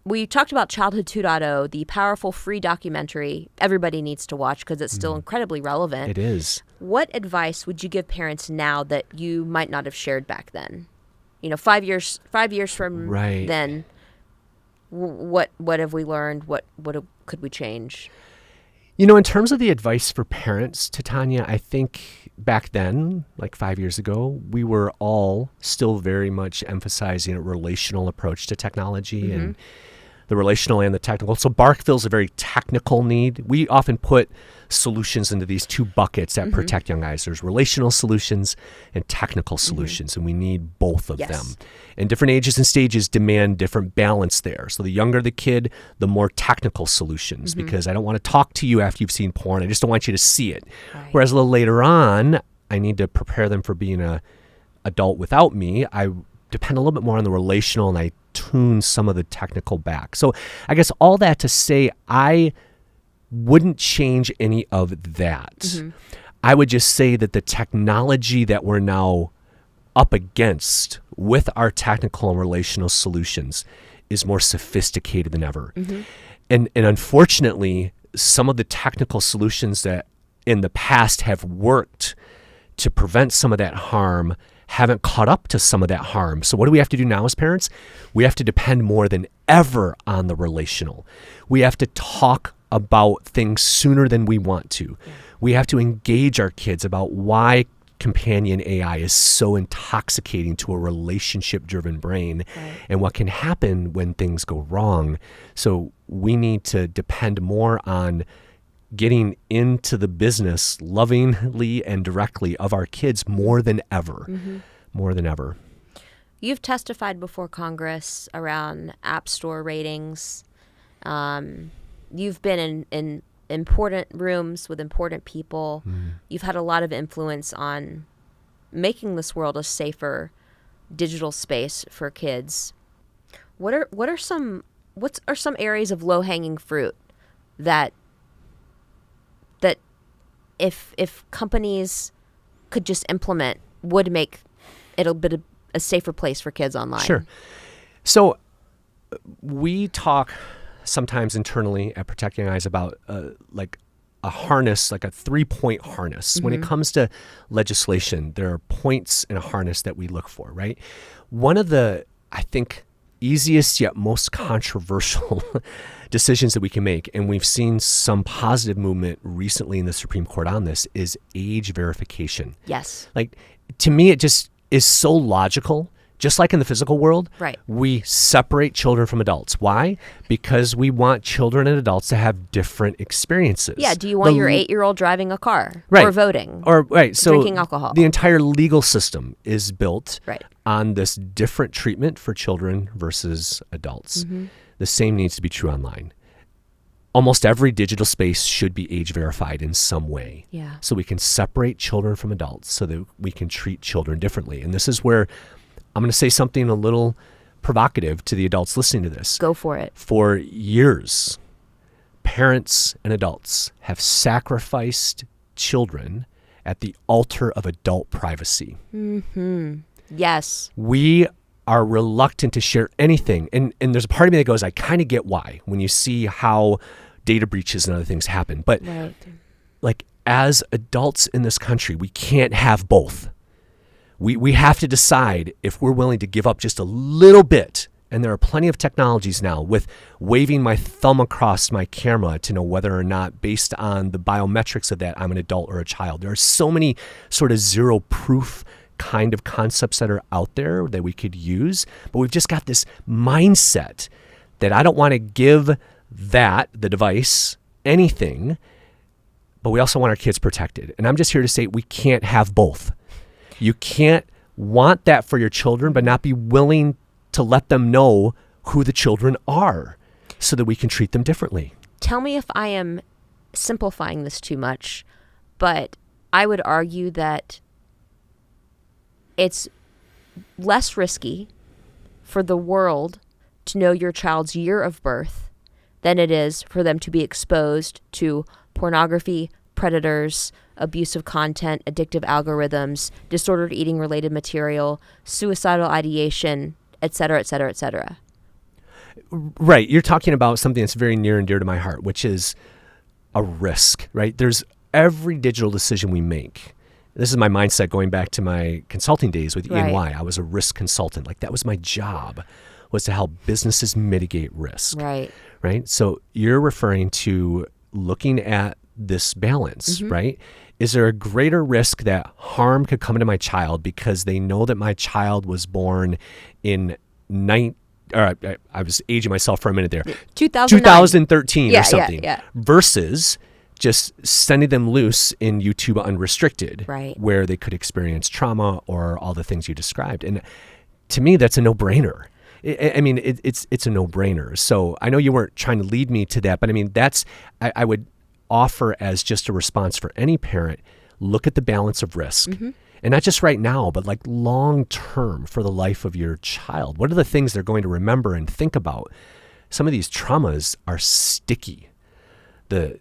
We talked about Childhood 2.0, the powerful free documentary everybody needs to watch because it's still incredibly relevant. It is. What advice would you give parents now that you might not have shared back then? 5 years from then, what have we learned? What could we change? In terms of the advice for parents, Tanya, I think back then, like 5 years ago, we were all still very much emphasizing a relational approach to technology and the relational and the technical. So BARC fills a very technical need. We often put solutions into these two buckets that protect young eyes. There's relational solutions and technical solutions, and we need both of them. And different ages and stages demand different balance there. So the younger the kid, the more technical solutions, because I don't want to talk to you after you've seen porn. I just don't want you to see it. Right. Whereas a little later on, I need to prepare them for being an adult without me. I depend a little bit more on the relational, and I tune some of the technical back. So I guess all that to say, I wouldn't change any of that. I would just say that the technology that we're now up against with our technical and relational solutions is more sophisticated than ever. And unfortunately, some of the technical solutions that in the past have worked to prevent some of that harm haven't caught up to some of that harm. So what do we have to do now as parents? We have to depend more than ever on the relational. We have to talk about things sooner than we want to. We have to engage our kids about why companion AI is so intoxicating to a relationship-driven brain and what can happen when things go wrong. So we need to depend more on getting into the business lovingly and directly of our kids more than ever. More than ever. You've testified before Congress around App Store ratings. You've been in important rooms with important people. You've had a lot of influence on making this world a safer digital space for kids. What are some areas of low-hanging fruit that if companies could just implement would make it a safer place for kids online? Sure. So we talk sometimes internally at Protect Young Eyes about like a harness, like a 3-point harness. When it comes to legislation, there are points in a harness that we look for, right? One of the, I think, easiest yet most controversial decisions that we can make, and we've seen some positive movement recently in the Supreme Court on this, is age verification. Yes. Like, to me, it just is so logical. Just like in the physical world, we separate children from adults. Why? Because we want children and adults to have different experiences. Yeah. Do you want your 8-year-old driving a car or voting or so drinking alcohol? The entire legal system is built on this different treatment for children versus adults. The same needs to be true online. Almost every digital space should be age verified in some way. Yeah. So we can separate children from adults so that we can treat children differently. And this is where I'm going to say something a little provocative to the adults listening to this. Go for it. For years, parents and adults have sacrificed children at the altar of adult privacy. Yes. We are reluctant to share anything. And there's a part of me that goes, I kind of get why, when you see how data breaches and other things happen. But like, as adults in this country, we can't have both. We have to decide if we're willing to give up just a little bit. And there are plenty of technologies now with waving my thumb across my camera to know whether or not, based on the biometrics of that, I'm an adult or a child. There are so many sort of zero proof kind of concepts that are out there that we could use. But we've just got this mindset that I don't want to give the device, anything but we also want our kids protected. And I'm just here to say we can't have both. You can't want that for your children, but not be willing to let them know who the children are so that we can treat them differently. Tell me if I am simplifying this too much, but I would argue that it's less risky for the world to know your child's year of birth than it is for them to be exposed to pornography, predators, abusive content, addictive algorithms, disordered eating related material, suicidal ideation, et cetera, et cetera, et cetera. Right. You're talking about something that's very near and dear to my heart, which is a risk, right? There's every digital decision we make. This is my mindset going back to my consulting days with E&Y. I was a risk consultant. Like that was my job, was to help businesses mitigate risk. Right. So you're referring to looking at this balance, right? Is there a greater risk that harm could come to my child because they know that my child was born in I was aging myself for a minute there. 2013 or something. Versus just sending them loose in YouTube unrestricted, where they could experience trauma or all the things you described. And to me, that's a no-brainer. I mean, it's a no-brainer. So I know you weren't trying to lead me to that, but I mean, I would offer as just a response for any parent, look at the balance of risk. And not just right now, but like long term for the life of your child. What are the things they're going to remember and think about? Some of these traumas are sticky. The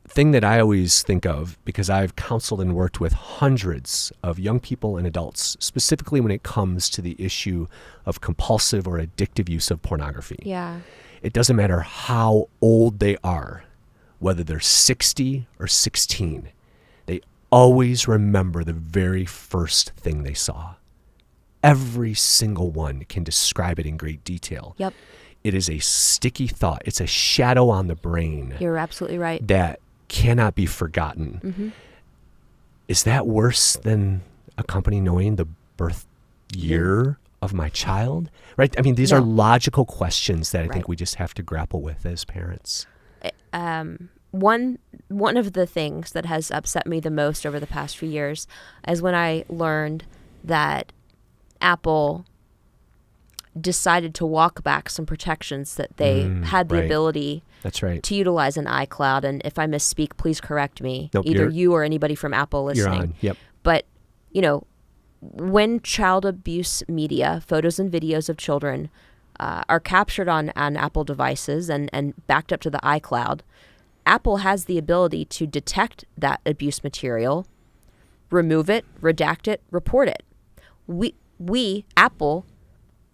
thing that I always think of, because I've counseled and worked with hundreds of young people and adults, specifically when it comes to the issue of compulsive or addictive use of pornography. It doesn't matter how old they are, whether they're 60 or 16. Always remember the very first thing they saw. Every single one can describe it in great detail. It is a sticky thought. It's a shadow on the brain. You're absolutely right. That cannot be forgotten. Is that worse than a company knowing the birth year of my child? Right? I mean, these are logical questions that I think we just have to grapple with as parents. One of the things that has upset me the most over the past few years is when I learned that Apple decided to walk back some protections that they had the ability to utilize in iCloud. And if I misspeak, please correct me. Either you or anybody from Apple listening. You're on. But, you know, when child abuse media, photos and videos of children are captured on Apple devices and backed up to the iCloud, Apple has the ability to detect that abuse material, remove it, redact it, report it. We Apple,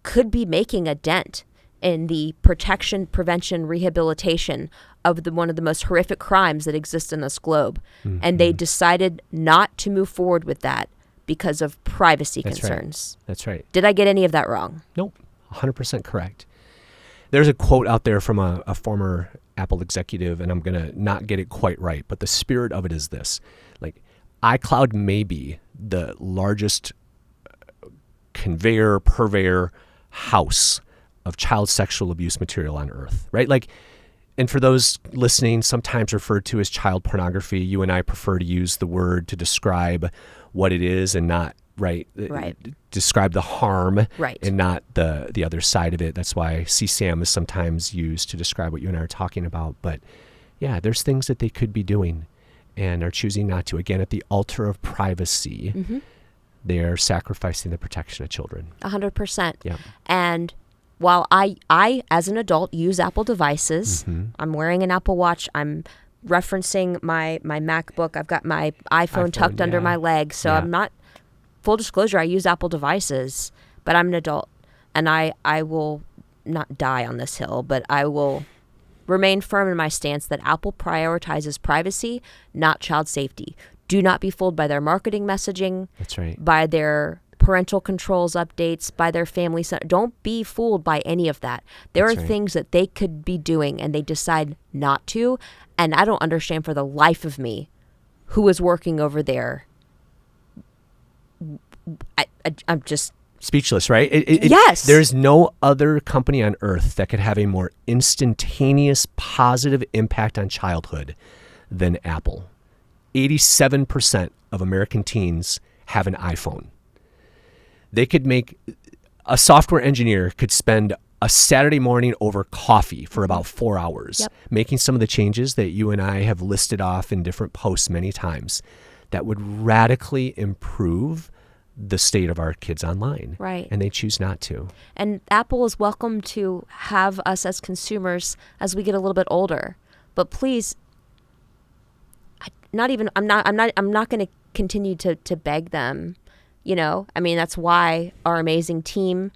could be making a dent in the protection, prevention, rehabilitation of one of the most horrific crimes that exist in this globe. And they decided not to move forward with that because of privacy concerns. That's right. Did I get any of that wrong? Nope, 100% correct. There's a quote out there from a former Apple executive, and I'm going to not get it quite right, but the spirit of it is this. Like, iCloud may be the largest purveyor house of child sexual abuse material on earth, right? Like, and for those listening, sometimes referred to as child pornography, you and I prefer to use the word to describe what it is and not describe the harm and not the other side of it. That's why CSAM is sometimes used to describe what you and I are talking about. But yeah, there's things that they could be doing and are choosing not to. Again, at the altar of privacy, they are sacrificing the protection of children. 100%. Yeah. And while I, as an adult, use Apple devices, I'm wearing an Apple Watch, I'm referencing my MacBook, I've got my iPhone tucked under my leg, so I'm not, full disclosure, I use Apple devices, but I'm an adult, and I will not die on this hill, but I will remain firm in my stance that Apple prioritizes privacy, not child safety. Do not be fooled by their marketing messaging. That's right. By their parental controls updates, by their family center. Don't be fooled by any of that. There are things that they could be doing and they decide not to. And I don't understand for the life of me who is working over there. I'm just speechless, right? Yes. There's no other company on earth that could have a more instantaneous positive impact on childhood than Apple. 87% of American teens have an iPhone. They could make, a software engineer could spend a Saturday morning over coffee for about 4 hours, making some of the changes that you and I have listed off in different posts many times that would radically improve the state of our kids online. Right. And they choose not to. And Apple is welcome to have us as consumers as we get a little bit older. But please, I'm not going to continue to beg them. You know, I mean, that's why our amazing team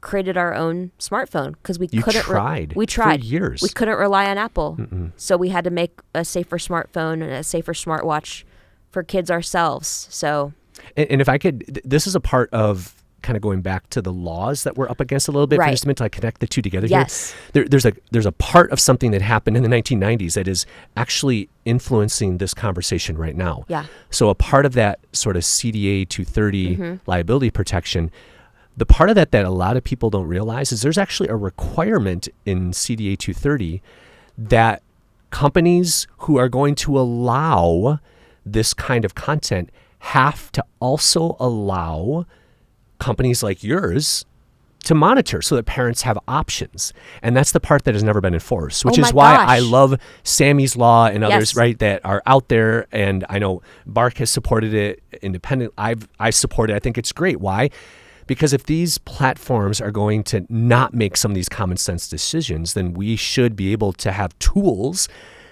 created our own smartphone, because we tried for years. We couldn't rely on Apple. So we had to make a safer smartphone and a safer smartwatch for kids ourselves. So, and if I could, this is a part of kind of going back to the laws that we're up against a little bit, for just a minute, to connect the two together here. There's a part of something that happened in the 1990s that is actually influencing this conversation right now. Yeah. So a part of that sort of CDA 230 liability protection, the part of that a lot of people don't realize is there's actually a requirement in CDA 230 that companies who are going to allow this kind of content have to also allow companies like yours to monitor so that parents have options. And that's the part that has never been enforced, which is why I love Sammy's Law and others, right, that are out there. And I know Bark has supported it independent. I support it. I think it's great. Why? Because if these platforms are going to not make some of these common sense decisions, then we should be able to have tools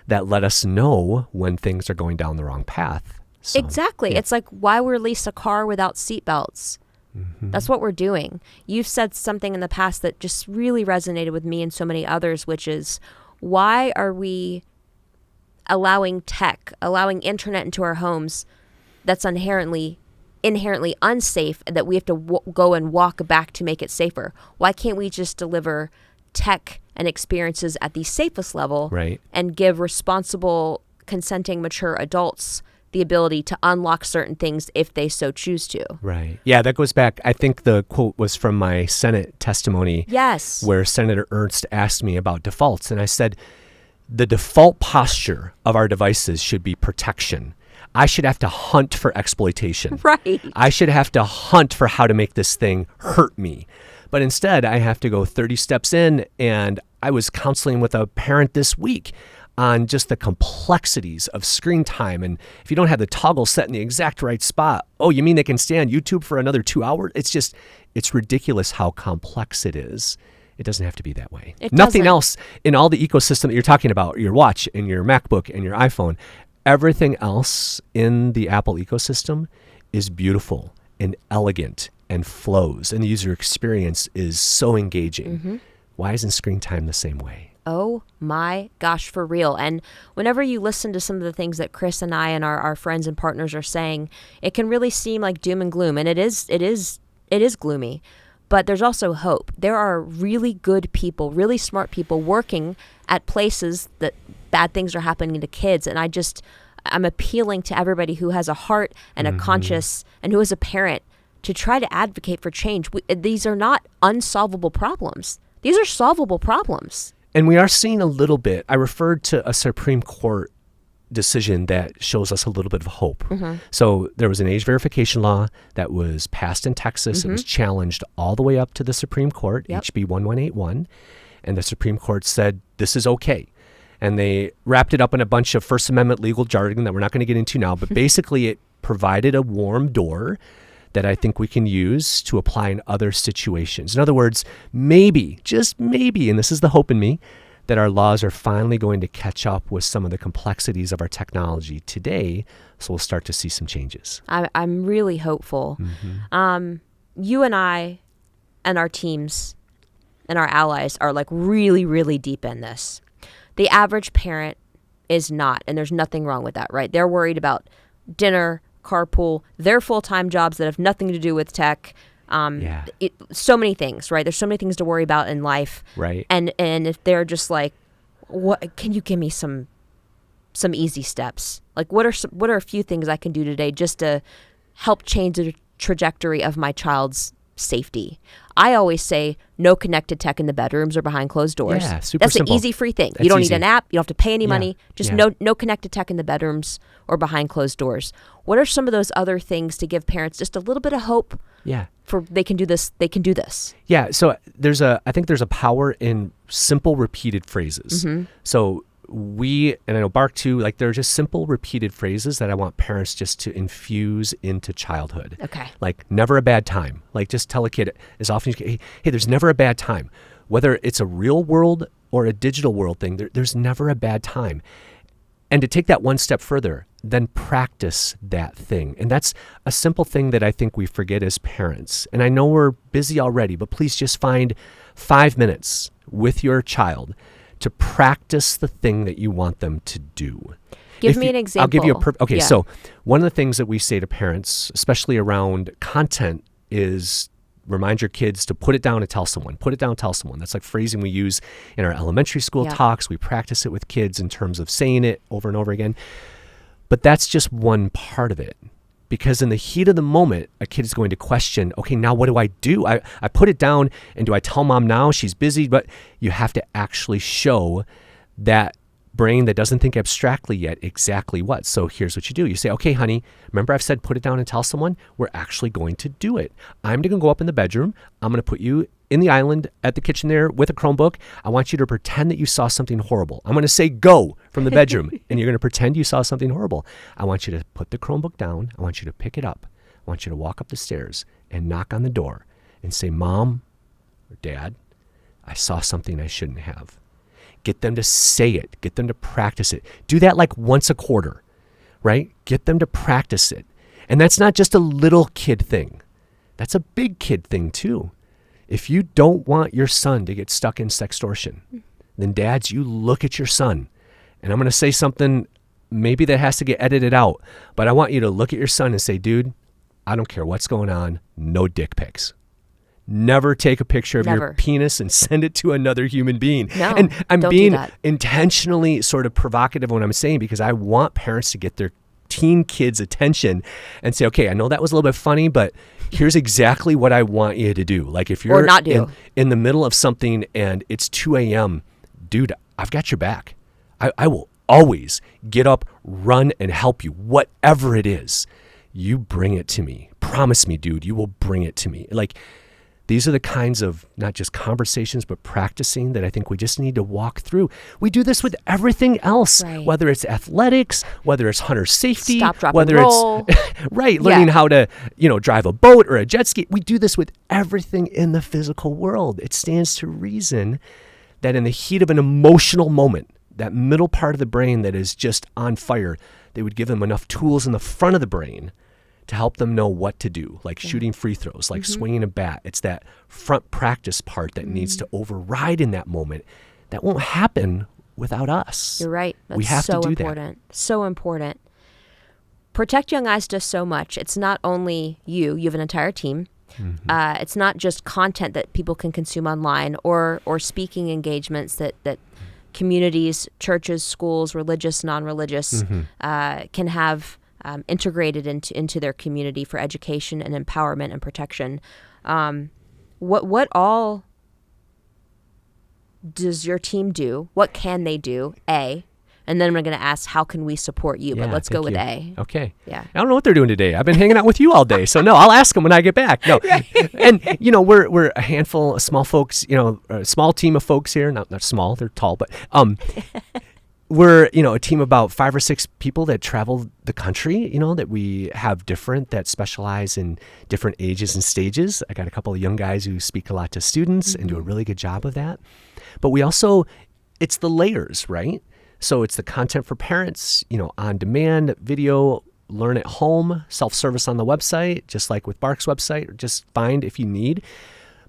that let us know when things are going down the wrong path. So, exactly. It's like, why release a car without seatbelts? That's what we're doing. You've said something in the past that just really resonated with me and so many others, which is, why are we allowing internet into our homes that's inherently unsafe, that we have to go and walk back to make it safer? Why can't we just deliver tech and experiences at the safest level, and give responsible, consenting, mature adults the ability to unlock certain things if they so choose to? Right. Yeah, that goes back. I think the quote was from my Senate testimony. Yes. Where Senator Ernst asked me about defaults. And I said, the default posture of our devices should be protection. I should have to hunt for exploitation. Right. I should have to hunt for how to make this thing hurt me. But instead, I have to go 30 steps in. And I was counseling with a parent this week on just the complexities of screen time. And if you don't have the toggle set in the exact right spot, oh, you mean they can stay on YouTube for another 2 hours? It's ridiculous how complex it is. It doesn't have to be that way. Nothing else in all the ecosystem that you're talking about, your watch and your MacBook and your iPhone, everything else in the Apple ecosystem is beautiful and elegant and flows. And the user experience is so engaging. Why isn't screen time the same way? Oh my gosh, for real. And whenever you listen to some of the things that Chris and I and our friends and partners are saying, it can really seem like doom and gloom. And it is gloomy. But there's also hope. There are really good people, really smart people working at places that bad things are happening to kids. And I'm appealing to everybody who has a heart and a conscience and who is a parent to try to advocate for change. These are not unsolvable problems. These are solvable problems. And we are seeing a little bit. I referred to a Supreme Court decision that shows us a little bit of hope. So there was an age verification law that was passed in Texas. It was challenged all the way up to the Supreme Court, HB 1181. And the Supreme Court said, this is okay. And they wrapped it up in a bunch of First Amendment legal jargon that we're not going to get into now. But basically, it provided a warm door that I think we can use to apply in other situations. In other words, maybe, just maybe, and this is the hope in me, that our laws are finally going to catch up with some of the complexities of our technology today, so we'll start to see some changes. I'm really hopeful. You and I and our teams and our allies are like really, really deep in this. The average parent is not, and there's nothing wrong with that, right? They're worried about dinner, carpool, their full-time jobs that have nothing to do with tech. So many things, right? There's so many things to worry about in life. Right. And if they're just like, what can you give me some easy steps? Like what are a few things I can do today just to help change the trajectory of my child's safety. I always say no connected tech in the bedrooms or behind closed doors. Yeah, super That's simple. an easy, free thing. That's You don't easy. need an app. You don't have to pay any money. Just Yeah. no connected tech in the bedrooms or behind closed doors. What are some of those other things to give parents just a little bit of hope Yeah. for they can do this? They can do this. Yeah. So I think there's a power in simple repeated phrases. So and I know Bark too, like they're just simple repeated phrases that I want parents just to infuse into childhood. Okay. Like never a bad time. Like just tell a kid as often as you can, hey, there's never a bad time. Whether it's a real world or a digital world thing, there's never a bad time. And to take that one step further, then practice that thing. And that's a simple thing that I think we forget as parents. And I know we're busy already, but please just find 5 minutes with your child to practice the thing that you want them to do. Give me an example. I'll give you okay. Yeah. So one of the things that we say to parents, especially around content, is remind your kids to put it down and tell someone. Put it down, tell someone. That's like phrasing we use in our elementary school talks. We practice it with kids in terms of saying it over and over again. But that's just one part of it. Because in the heat of the moment, a kid is going to question, okay, now what do I do? I put it down, and do I tell mom now? She's busy. But you have to actually show that brain that doesn't think abstractly yet exactly what. So here's what you do. You say, okay, honey, remember I've said put it down and tell someone? We're actually going to do it. I'm going to go up in the bedroom. I'm going to put you in the island at the kitchen there with a Chromebook. I want you to pretend that you saw something horrible. I'm going to say go from the bedroom, and you're going to pretend you saw something horrible. I want you to put the Chromebook down. I want you to pick it up. I want you to walk up the stairs and knock on the door and say, Mom or Dad, I saw something I shouldn't have. Get them to say it. Get them to practice it. Do that like once a quarter, right? Get them to practice it. And that's not just a little kid thing. That's a big kid thing too. If you don't want your son to get stuck in sextortion, then dads, you look at your son. And I'm going to say something maybe that has to get edited out, but I want you to look at your son and say, dude, I don't care what's going on. No dick pics. Never take a picture of your penis and send it to another human being. No, and I'm don't being do that. intentionally sort of provocative when I'm saying, because I want parents to get their teen kids' attention and say, okay, I know that was a little bit funny, but here's exactly what I want you to do. Like if you're in the middle of something and it's 2 a.m., dude, I've got your back. I will always get up, run, and help you. Whatever it is, you bring it to me. Promise me, dude, you will bring it to me. Like, these are the kinds of not just conversations, but practicing that I think we just need to walk through. We do this with everything else, whether it's athletics, whether it's hunter safety, stop, drop, whether and roll. It's learning how to, drive a boat or a jet ski. We do this with everything in the physical world. It stands to reason that in the heat of an emotional moment, that middle part of the brain that is just on fire, they would give them enough tools in the front of the brain to help them know what to do, like shooting free throws, like swinging a bat. It's that front practice part that needs to override in that moment. That won't happen without us. You're right. That's we have so to do important. So important. Protect Young Eyes does so much. It's not only you have an entire team. It's not just content that people can consume online or speaking engagements that communities, churches, schools, religious, non-religious, can have integrated into their community for education and empowerment and protection. What all does your team do? What can they do? A. And then I'm going to ask, how can we support you? But let's go with A. Okay. Yeah. I don't know what they're doing today. I've been hanging out with you all day. So no, I'll ask them when I get back. No. And we're a handful of small folks, a small team of folks here. Not small, they're tall, but we're, a team of about 5 or 6 people that travel the country, that we have that specialize in different ages and stages. I got a couple of young guys who speak a lot to students and do a really good job of that. But we also, it's the layers, right? So it's the content for parents, on demand, video, learn at home, self-service on the website, just like with Bark's website, or just find if you need.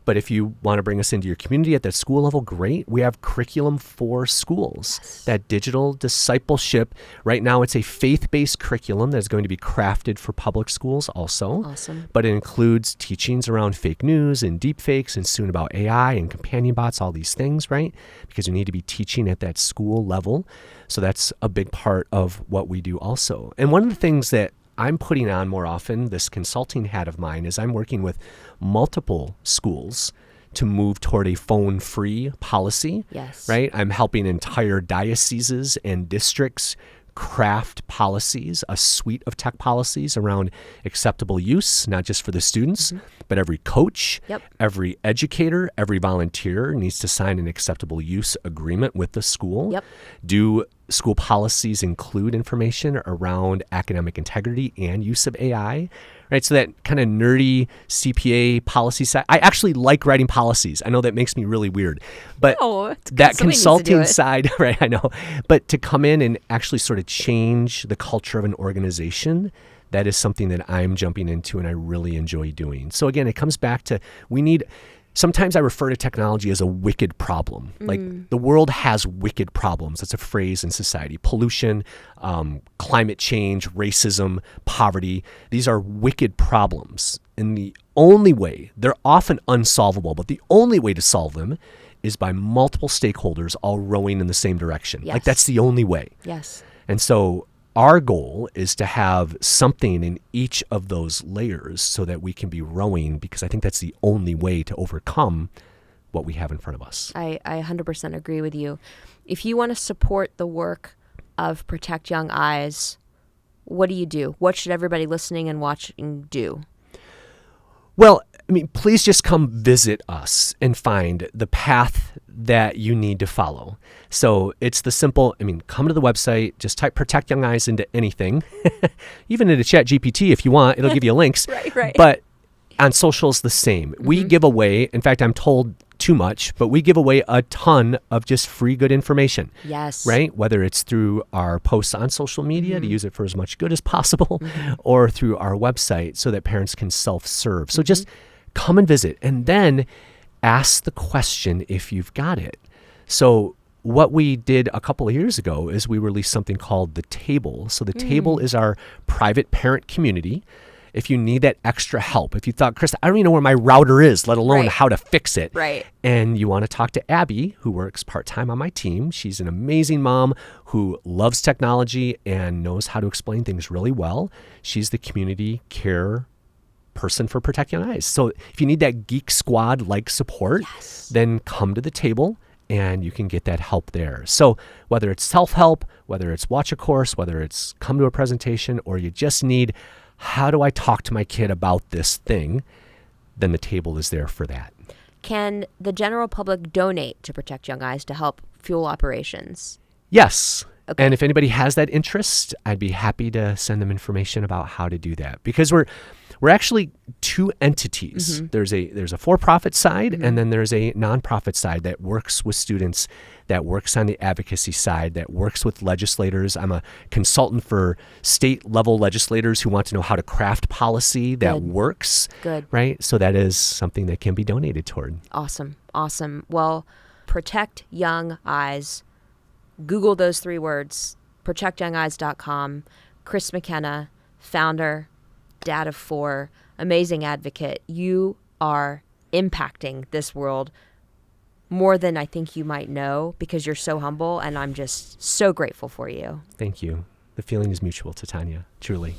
But if you want to bring us into your community at that school level, great. We have curriculum for schools, that digital discipleship. Right now, it's a faith-based curriculum that's going to be crafted for public schools also. Awesome. But it includes teachings around fake news and deep fakes and soon about AI and companion bots, all these things, right? Because we need to be teaching at that school level. So that's a big part of what we do also. And one of the things that I'm putting on more often, this consulting hat of mine, is I'm working with multiple schools to move toward a phone-free policy. Yes. Right? I'm helping entire dioceses and districts craft policies, a suite of tech policies around acceptable use, not just for the students, but every coach, every educator, every volunteer needs to sign an acceptable use agreement with the school. Do school policies include information around academic integrity and use of AI? Right, so that kind of nerdy CPA policy side. I actually like writing policies. I know that makes me really weird, but that consulting side, right? I know, but to come in and actually sort of change the culture of an organization, that is something that I'm jumping into and I really enjoy doing. So again, it comes back to sometimes I refer to technology as a wicked problem. Like the world has wicked problems. That's a phrase in society. Pollution, climate change, racism, poverty. These are wicked problems. And the only way, they're often unsolvable, but the only way to solve them is by multiple stakeholders all rowing in the same direction. Like that's the only way. And so our goal is to have something in each of those layers so that we can be rowing, because I think that's the only way to overcome what we have in front of us. I 100% agree with you. If you want to support the work of Protect Young Eyes, what do you do? What should everybody listening and watching do? Well, I mean, please just come visit us and find the path that you need to follow. So it's the simple, come to the website, just type Protect Young Eyes into anything, even into ChatGPT if you want, it'll give you links. Right. But on socials, the same. We give away, in fact, I'm told too much, but we give away a ton of just free good information. Yes. Right? Whether it's through our posts on social media to use it for as much good as possible, or through our website so that parents can self-serve. So just come and visit and then ask the question if you've got it. So what we did a couple of years ago is we released something called The Table. So The Table is our private parent community. If you need that extra help, if you thought, Chris, I don't even know where my router is, let alone how to fix it. And you want to talk to Abby, who works part-time on my team. She's an amazing mom who loves technology and knows how to explain things really well. She's the community care person for Protect Young Eyes. So if you need that Geek Squad-like support, then come to The Table and you can get that help there. So whether it's self-help, whether it's watch a course, whether it's come to a presentation, or you just need, how do I talk to my kid about this thing, then The Table is there for that. Can the general public donate to Protect Young Eyes to help fuel operations? Yes. Okay. And if anybody has that interest, I'd be happy to send them information about how to do that. Because we're actually two entities. There's a for-profit side, and then there's a nonprofit side that works with students, that works on the advocacy side, that works with legislators. I'm a consultant for state-level legislators who want to know how to craft policy that works. Right? So that is something that can be donated toward. Awesome. Well, Protect Young Eyes. Google those 3 words, protectyoungeyes.com. Chris McKenna, founder, dad of 4, amazing advocate. You are impacting this world more than I think you might know, because you're so humble, and I'm just so grateful for you. Thank you. The feeling is mutual, Titania, truly.